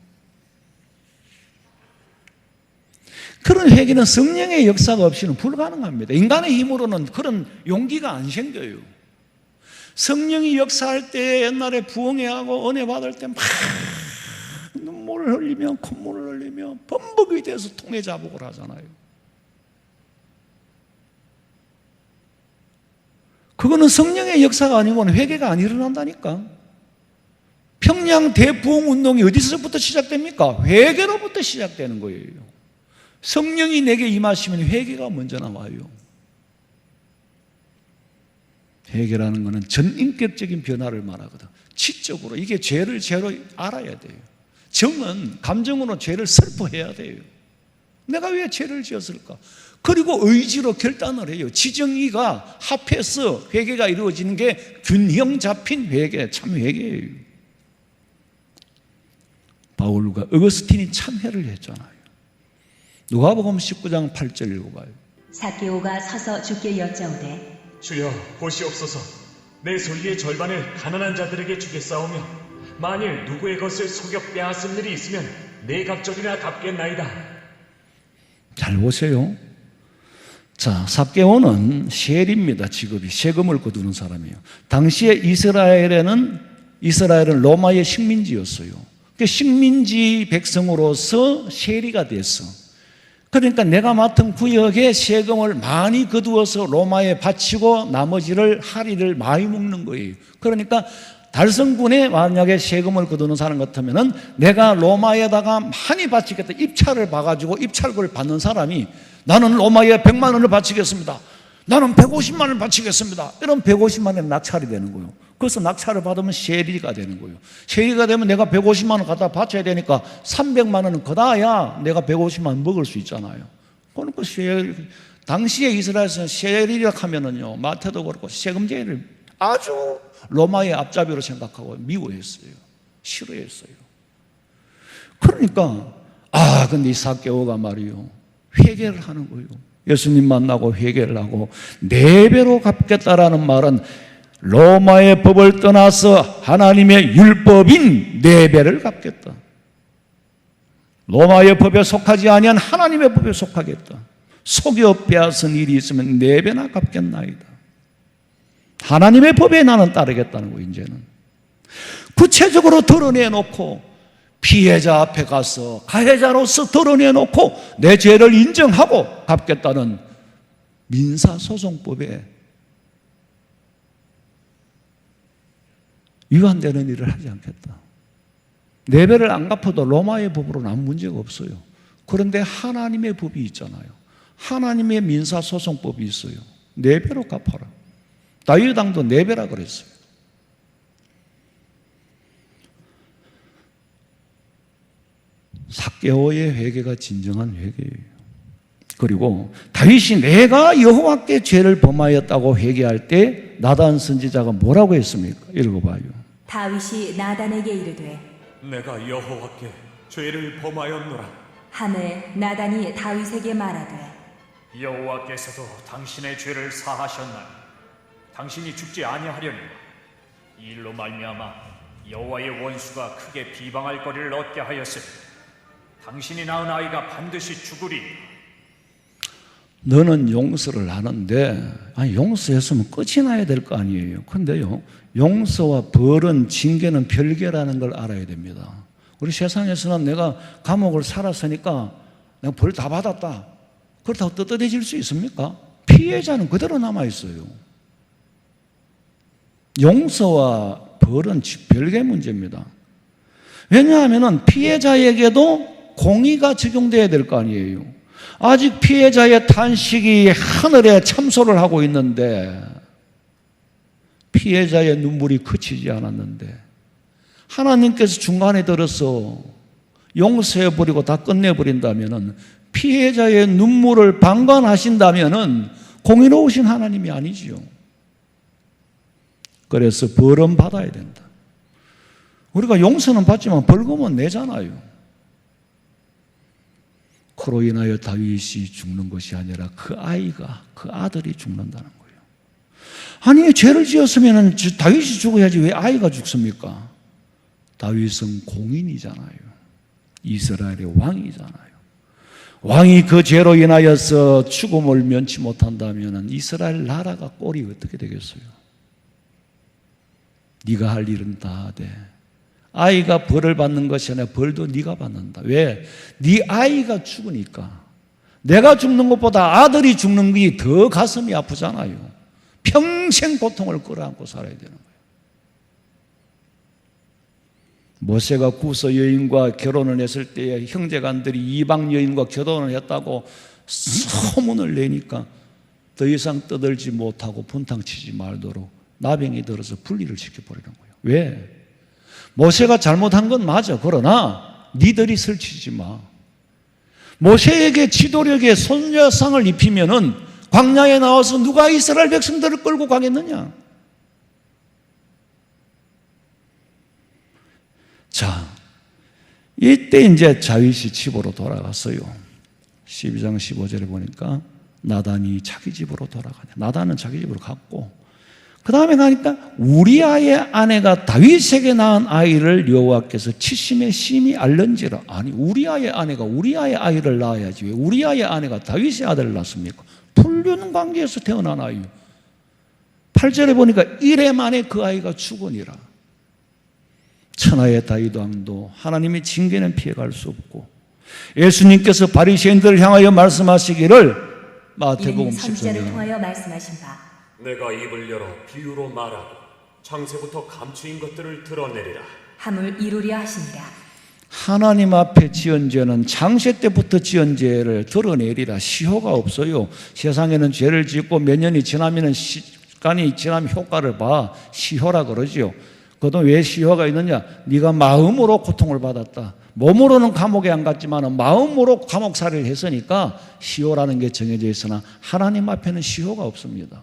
그런 회개는 성령의 역사가 없이는 불가능합니다. 인간의 힘으로는 그런 용기가 안 생겨요. 성령이 역사할 때 옛날에 부흥회하고 은혜 받을 때 막 눈물을 흘리며 콧물을 흘리며 범벅이 돼서 통해 자복을 하잖아요. 그거는 성령의 역사가 아니면 회개가 안 일어난다니까. 평양 대부흥 운동이 어디서부터 시작됩니까? 회개로부터 시작되는 거예요. 성령이 내게 임하시면 회개가 먼저 나와요. 회개라는 것은 전인격적인 변화를 말하거든. 지적으로 이게 죄를 죄로 알아야 돼요. 정은 감정으로 죄를 슬퍼해야 돼요. 내가 왜 죄를 지었을까? 그리고 의지로 결단을 해요. 지정의가 합해서 회개가 이루어지는 게 균형 잡힌 회개, 참 회개예요. 바울과 어거스틴이 참회를 했잖아요. 누가복음 19장 8절 읽어봐요. 삭개오가 서서 주께 여짜오되 주여 보시옵소서. 내 소유의 절반을 가난한 자들에게 주겠사오며 만일 누구의 것을 속여 빼앗은 일이 있으면 네 갑절이나 갚겠나이다. 잘 보세요. 자, 삭개오는 셀입니다. 직업이 세금을 거두는 사람이에요. 당시에 이스라엘은 로마의 식민지였어요. 식민지 백성으로서 세리가 됐어. 그러니까 내가 맡은 구역에 세금을 많이 거두어서 로마에 바치고 나머지를 하리를 많이 먹는 거예요. 그러니까 달성군에 만약에 세금을 거두는 사람 같으면은 내가 로마에다가 많이 바치겠다. 입찰을 봐가지고 입찰금을 받는 사람이 나는 로마에 100만 원을 바치겠습니다. 나는 150만 원을 바치겠습니다. 이런 150만 원에 낙찰이 되는 거예요. 그래서 낙찰을 받으면 세리가 되는 거예요. 세리가 되면 내가 150만 원 갖다 바쳐야 되니까 300만 원은 거다야 내가 150만 원 먹을 수 있잖아요. 그러니까 당시에 이스라엘에서는 세리라 하면은요, 마태도 그렇고 세금제를 아주 로마의 앞잡이로 생각하고 미워했어요. 싫어했어요. 그러니까 근데 이 삭개오가 말이요, 회개를 하는 거예요. 예수님 만나고 회개를 하고 4배로 갚겠다라는 말은 로마의 법을 떠나서 하나님의 율법인 4배를 갚겠다. 로마의 법에 속하지 아니한 하나님의 법에 속하겠다. 속여 빼앗은 일이 있으면 4배나 갚겠나이다. 하나님의 법에 나는 따르겠다는 거예요. 이제는 구체적으로 드러내놓고 피해자 앞에 가서 가해자로서 드러내놓고 내 죄를 인정하고 갚겠다는 민사소송법에 위반되는 일을 하지 않겠다. 네 배를 안 갚아도 로마의 법으로는 아무 문제가 없어요. 그런데 하나님의 법이 있잖아요. 하나님의 민사소송법이 있어요. 네 배로 갚아라. 다윗 왕도 네 배라 그랬어요. 삭개오의 회개가 진정한 회개예요. 그리고 다윗이 내가 여호와께 죄를 범하였다고 회개할 때 나단 선지자가 뭐라고 했습니까? 읽어봐요. 다윗이 나단에게 이르되 내가 여호와께 죄를 범하였노라. 하매 나단이 다윗에게 말하되 여호와께서도 당신의 죄를 사하셨나니 당신이 죽지 아니하려니 이 일로 말미암아 여호와의 원수가 크게 비방할 거리를 얻게 하였으니 당신이 낳은 아이가 반드시 죽으리. 너는 용서를 하는데 용서했으면 끝이 나야 될 거 아니에요. 그런데요, 용서와 벌은 징계는 별개라는 걸 알아야 됩니다. 우리 세상에서는 내가 감옥을 살았으니까 내가 벌 다 받았다, 그렇다고 떳떳해질 수 있습니까? 피해자는 그대로 남아있어요. 용서와 벌은 별개 문제입니다. 왜냐하면 피해자에게도 공의가 적용돼야 될 거 아니에요. 아직 피해자의 탄식이 하늘에 참소를 하고 있는데, 피해자의 눈물이 그치지 않았는데 하나님께서 중간에 들어서 용서해버리고 다 끝내버린다면, 피해자의 눈물을 방관하신다면 공의로우신 하나님이 아니지요. 그래서 벌은 받아야 된다. 우리가 용서는 받지만 벌금은 내잖아요. 그로 인하여 다윗이 죽는 것이 아니라 그 아이가, 그 아들이 죽는다는 거예요. 아니, 죄를 지었으면 다윗이 죽어야지 왜 아이가 죽습니까? 다윗은 공인이잖아요. 이스라엘의 왕이잖아요. 왕이 그 죄로 인하여서 죽음을 면치 못한다면 이스라엘 나라가 꼴이 어떻게 되겠어요? 네가 할 일은 다 돼. 아이가 벌을 받는 것이 아니라 벌도 네가 받는다. 왜? 네 아이가 죽으니까. 내가 죽는 것보다 아들이 죽는 게 더 가슴이 아프잖아요. 평생 고통을 끌어안고 살아야 되는 거예요. 모세가 구서 여인과 결혼을 했을 때 형제간들이 이방 여인과 결혼을 했다고 소문을 내니까 더 이상 떠들지 못하고 분탕치지 말도록 나병이 들어서 분리를 시켜버리는 거예요. 왜? 모세가 잘못한 건 맞아. 그러나 니들이 설치지 마. 모세에게 지도력의 손녀상을 입히면은 광야에 나와서 누가 이스라엘 백성들을 끌고 가겠느냐? 자, 이때 이제 다윗이 집으로 돌아갔어요. 12장 15절에 보니까 나단이 자기 집으로 돌아가냐. 나단은 자기 집으로 갔고, 그 다음에 가니까 우리아의 아내가 다윗에게 낳은 아이를 여호와께서 치심에 심히 알른지라. 아니, 우리아의 아내가 우리아의 아이를 낳아야지 왜 우리아의 아내가 다윗의 아들을 낳습니까? 불륜 관계에서 태어난 아이. 8절에 보니까 이래 만에 그 아이가 죽으니라. 천하의 다윗 왕도 하나님의 징계는 피해갈 수 없고, 예수님께서 바리새인들을 향하여 말씀하시기를 마태복음 이는 선지자를 14장 통하여 말씀하신 바 내가 입을 열어 비유로 말하고 창세부터 감추인 것들을 드러내리라. 함을 이루려 하시니라. 하나님 앞에 지은 죄는 창세 때부터 지은 죄를 드러내리라. 시효가 없어요. 세상에는 죄를 짓고 몇 년이 지나면 시간이 지나면 효과를 봐. 시효라 그러지요. 그것도 왜 시효가 있느냐? 네가 마음으로 고통을 받았다. 몸으로는 감옥에 안 갔지만 마음으로 감옥살이를 했으니까 시효라는 게 정해져 있으나 하나님 앞에는 시효가 없습니다.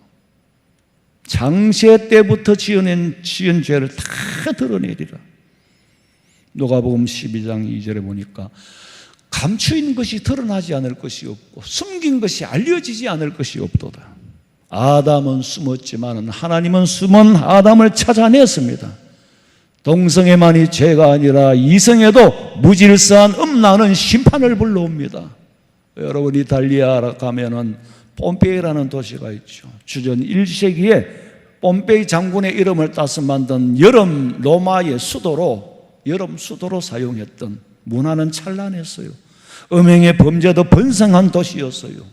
창세 때부터 지은 죄를 다 드러내리라. 누가복음 12장 2절에 보니까 감추인 것이 드러나지 않을 것이 없고 숨긴 것이 알려지지 않을 것이 없도다. 아담은 숨었지만 하나님은 숨은 아담을 찾아냈습니다. 동성애만이 죄가 아니라 이성애도 무질서한 음란은 심판을 불러옵니다. 여러분, 이탈리아 가면은 폼페이라는 도시가 있죠. 주전 1세기에 폼페이 장군의 이름을 따서 만든 여름 로마의 여름 수도로 사용했던 문화는 찬란했어요. 음행의 범죄도 번성한 도시였어요.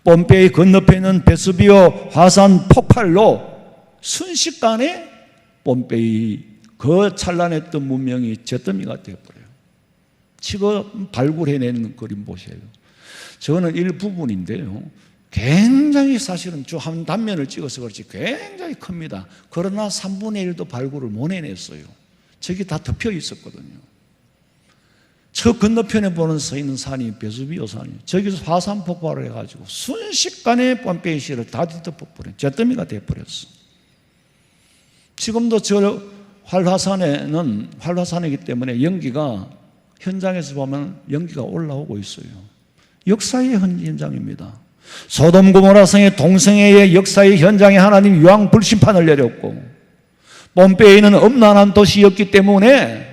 폼페이 건너편에 있는 베수비오 화산 폭발로 순식간에 폼페이 그 찬란했던 문명이 잿더미가 되어버려요. 지금 발굴해내는 그림 보세요. 저는 일부분인데요. 굉장히 사실은 한 단면을 찍어서 그렇지 굉장히 큽니다. 그러나 3분의 1도 발굴을 못 해냈어요. 저기 다 덮여 있었거든요. 저 건너편에 보는 서 있는 산이 베수비오 산이에요. 저기서 화산 폭발을 해가지고 순식간에 폼페이시를 다 뒤덮어버려요. 잿더미가 되어버렸어. 지금도 저 활화산이기 때문에 연기가 현장에서 보면 연기가 올라오고 있어요. 역사의 현장입니다. 소돔 고모라 성의 동성애의 역사의 현장에 하나님 유황 불심판을 내렸고, 폼페이는 음란한 도시였기 때문에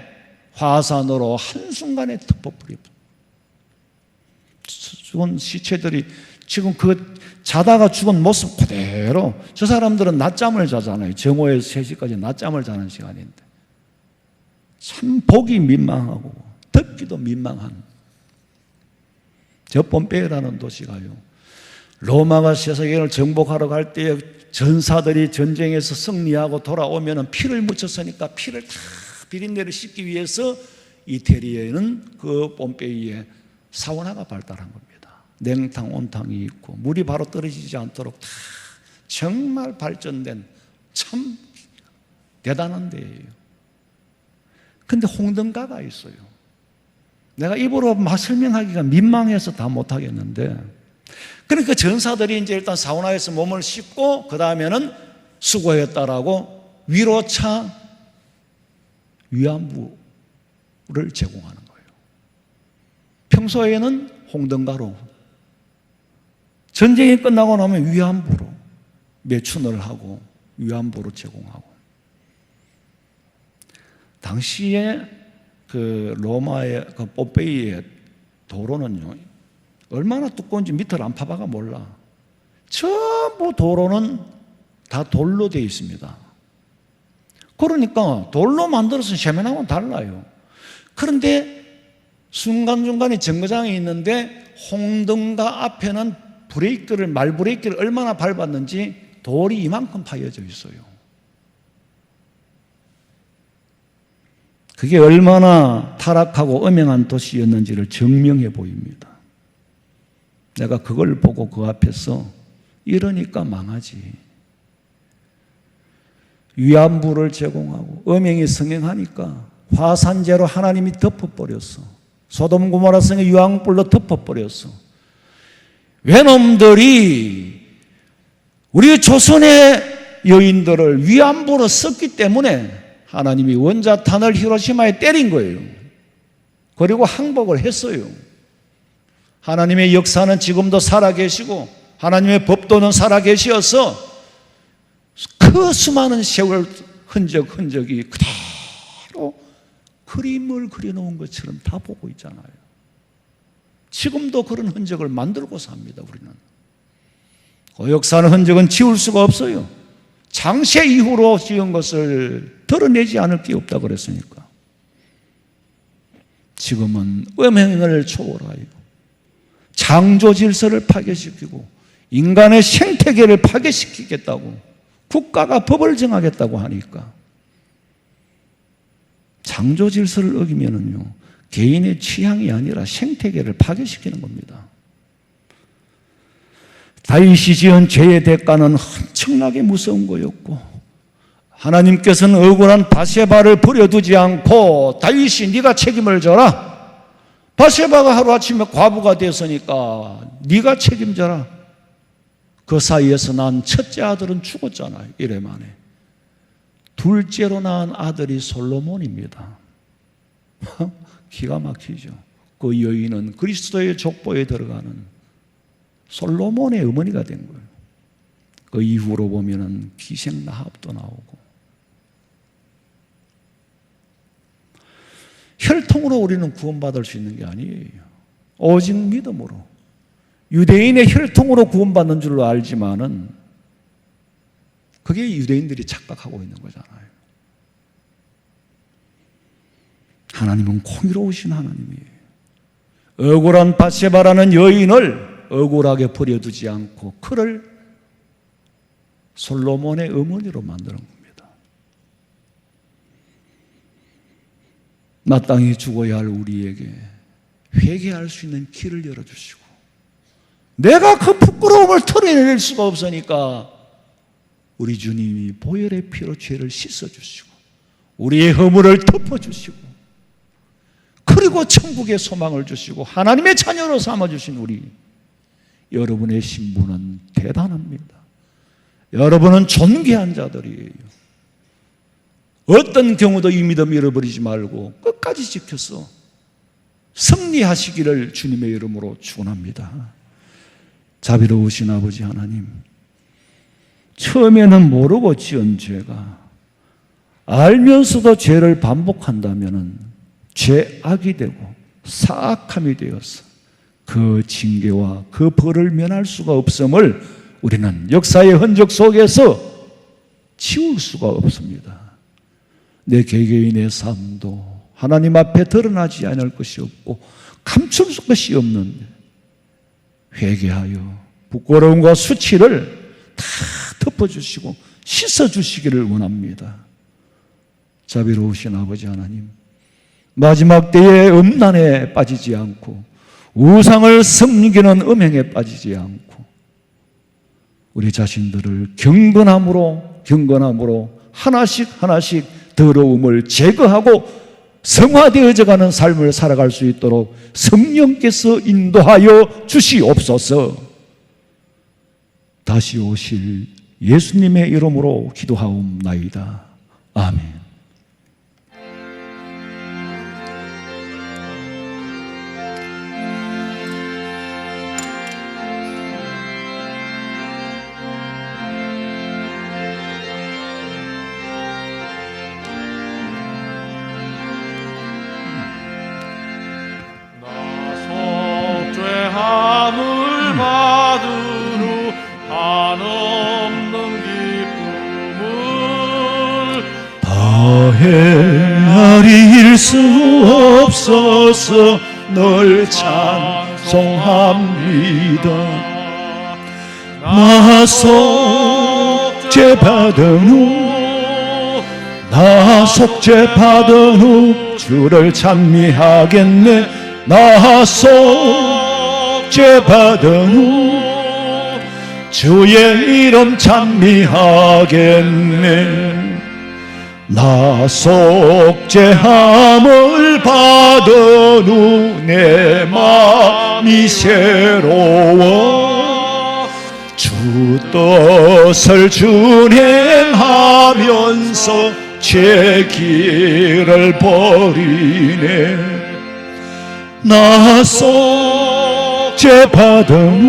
화산으로 한순간에 덮어버립니다. 죽은 시체들이 지금 그 자다가 죽은 모습 그대로, 저 사람들은 낮잠을 자잖아요. 정오에서 3시까지 낮잠을 자는 시간인데 참 보기 민망하고 듣기도 민망한 저 폼페이라는 도시가요, 로마가 세상을 정복하러 갈 때 전사들이 전쟁에서 승리하고 돌아오면 피를 묻혔으니까 피를 다 비린내를 씻기 위해서 이태리에는 그 폼페이에 사우나가 발달한 겁니다. 냉탕, 온탕이 있고 물이 바로 떨어지지 않도록 다 정말 발전된 참 대단한 데예요. 근데 홍등가가 있어요. 내가 입으로 설명하기가 민망해서 다 못하겠는데, 그러니까 전사들이 이제 일단 사우나에서 몸을 씻고 그 다음에는 수고했다라고 위로차 위안부를 제공하는 거예요. 평소에는 홍등가로, 전쟁이 끝나고 나면 위안부로 매춘을 하고 위안부로 제공하고. 당시에 그 로마의 그 폼페이의 도로는요, 얼마나 두꺼운지 밑을 안 파봐가 몰라. 전부 도로는 다 돌로 되어 있습니다. 그러니까 돌로 만들어서 세면하고는 달라요. 그런데 순간순간에 정거장이 있는데 홍등가 앞에는 말 브레이크를 얼마나 밟았는지 돌이 이만큼 파여져 있어요. 그게 얼마나 타락하고 엄행한 도시였는지를 증명해 보입니다. 내가 그걸 보고 그 앞에서 이러니까 망하지. 위안부를 제공하고 엄행이 성행하니까 화산재로 하나님이 덮어버렸어. 소돔 고모라 성의 유황불로 덮어버렸어. 외놈들이 우리 조선의 여인들을 위안부로 썼기 때문에 하나님이 원자탄을 히로시마에 때린 거예요. 그리고 항복을 했어요. 하나님의 역사는 지금도 살아계시고 하나님의 법도는 살아계시어서 그 수많은 세월 흔적이 그대로 그림을 그려놓은 것처럼 다 보고 있잖아요. 지금도 그런 흔적을 만들고 삽니다. 우리는 그 역사는 흔적은 지울 수가 없어요. 장세 이후로 지은 것을 드러내지 않을 게 없다 그랬으니까. 지금은 음행을 초월하여 창조 질서를 파괴시키고 인간의 생태계를 파괴시키겠다고 국가가 법을 정하겠다고 하니까 창조 질서를 어기면은요, 개인의 취향이 아니라 생태계를 파괴시키는 겁니다. 다윗이 지은 죄의 대가는 엄청나게 무서운 거였고, 하나님께서는 억울한 바세바를 버려두지 않고 다윗이 네가 책임을 져라. 바세바가 하루아침에 과부가 됐으니까 네가 책임져라. 그 사이에서 난 첫째 아들은 죽었잖아요. 이래 만에. 둘째로 낳은 아들이 솔로몬입니다. 기가 막히죠. 그 여인은 그리스도의 족보에 들어가는 솔로몬의 어머니가 된 거예요. 그 이후로 보면은 기생 라합도 나오고. 혈통으로 우리는 구원받을 수 있는 게 아니에요. 오직 믿음으로. 유대인의 혈통으로 구원받는 줄로 알지만은 그게 유대인들이 착각하고 있는 거잖아요. 하나님은 공의로우신 하나님이에요. 억울한 밧세바라는 여인을 억울하게 버려두지 않고 그를 솔로몬의 어머니로 만드는 겁니다. 마땅히 죽어야 할 우리에게 회개할 수 있는 길을 열어주시고, 내가 그 부끄러움을 털어낼 수가 없으니까 우리 주님이 보혈의 피로 죄를 씻어주시고 우리의 허물을 덮어주시고, 그리고 천국의 소망을 주시고 하나님의 자녀로 삼아주신 우리 여러분의 신분은 대단합니다. 여러분은 존귀한 자들이에요. 어떤 경우도 이 믿음 잃어버리지 말고 끝까지 지켜서 승리하시기를 주님의 이름으로 축원합니다. 자비로우신 아버지 하나님, 처음에는 모르고 지은 죄가 알면서도 죄를 반복한다면 죄악이 되고 사악함이 되어서 그 징계와 그 벌을 면할 수가 없음을 우리는 역사의 흔적 속에서 지울 수가 없습니다. 내 개개인의 삶도 하나님 앞에 드러나지 않을 것이 없고 감출 것이 없는데 회개하여 부끄러움과 수치를 다 덮어주시고 씻어주시기를 원합니다. 자비로우신 아버지 하나님, 마지막 때의 음란에 빠지지 않고 우상을 섬기는 음행에 빠지지 않고 우리 자신들을 경건함으로 하나씩 더러움을 제거하고 성화되어져 가는 삶을 살아갈 수 있도록 성령께서 인도하여 주시옵소서. 다시 오실 예수님의 이름으로 기도하옵나이다. 아멘. 죄함을 받으러 한없는 기쁨을 다 헤아릴 수 없어서 널 찬송합니다. 나 속죄 받은 후 주를 찬미하겠네. 나 속죄 받은 후 주의 이름 찬미하겠네. 나 속죄함을 받은 후 내 마음이 새로워 주 뜻을 준행하면서 죄 길을 버리네. 나 속죄 받은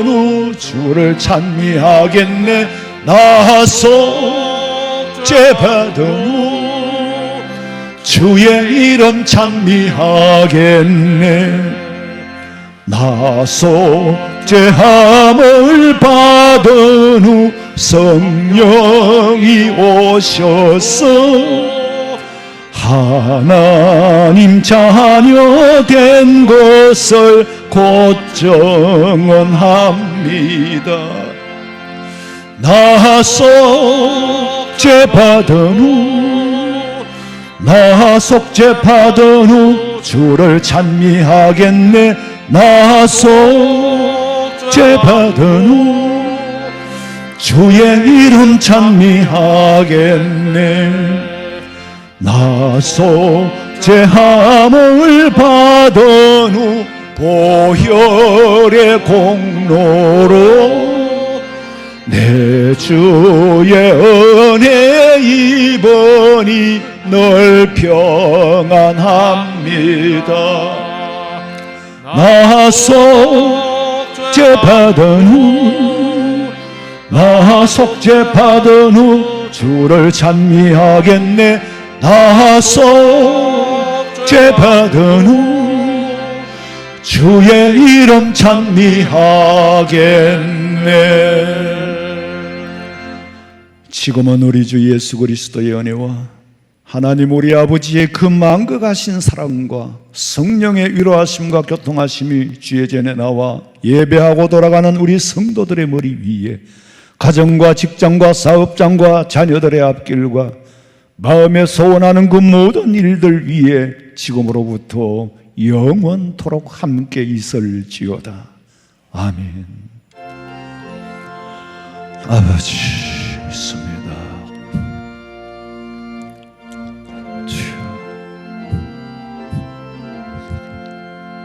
후 주를 찬미하겠네. 나 속죄 받은 후 주의 이름 찬미하겠네. 나 속죄함을 받은 후 성령이 오셔서 하나님 자녀 된 것을 곧 증언합니다. 나 속죄 받은 후 주를 찬미하겠네. 나 속죄 받은 후 주의 이름 찬미하겠네. 나 속죄함을 받은 후 보혈의 공로로 내 주의 은혜 입으니 늘 평안합니다. 나 속죄 받은 후 주를 찬미하겠네. 나 속죄 받은 후 주의 이름 찬미하겠네. 지금은 우리 주 예수 그리스도의 은혜와 하나님 우리 아버지의 그 만극하신 사랑과 성령의 위로하심과 교통하심이 주의 전에 나와 예배하고 돌아가는 우리 성도들의 머리 위에 가정과 직장과 사업장과 자녀들의 앞길과 마음에 소원하는 그 모든 일들 위에 지금으로부터 영원토록 함께 있을지어다. 아멘. 아버지,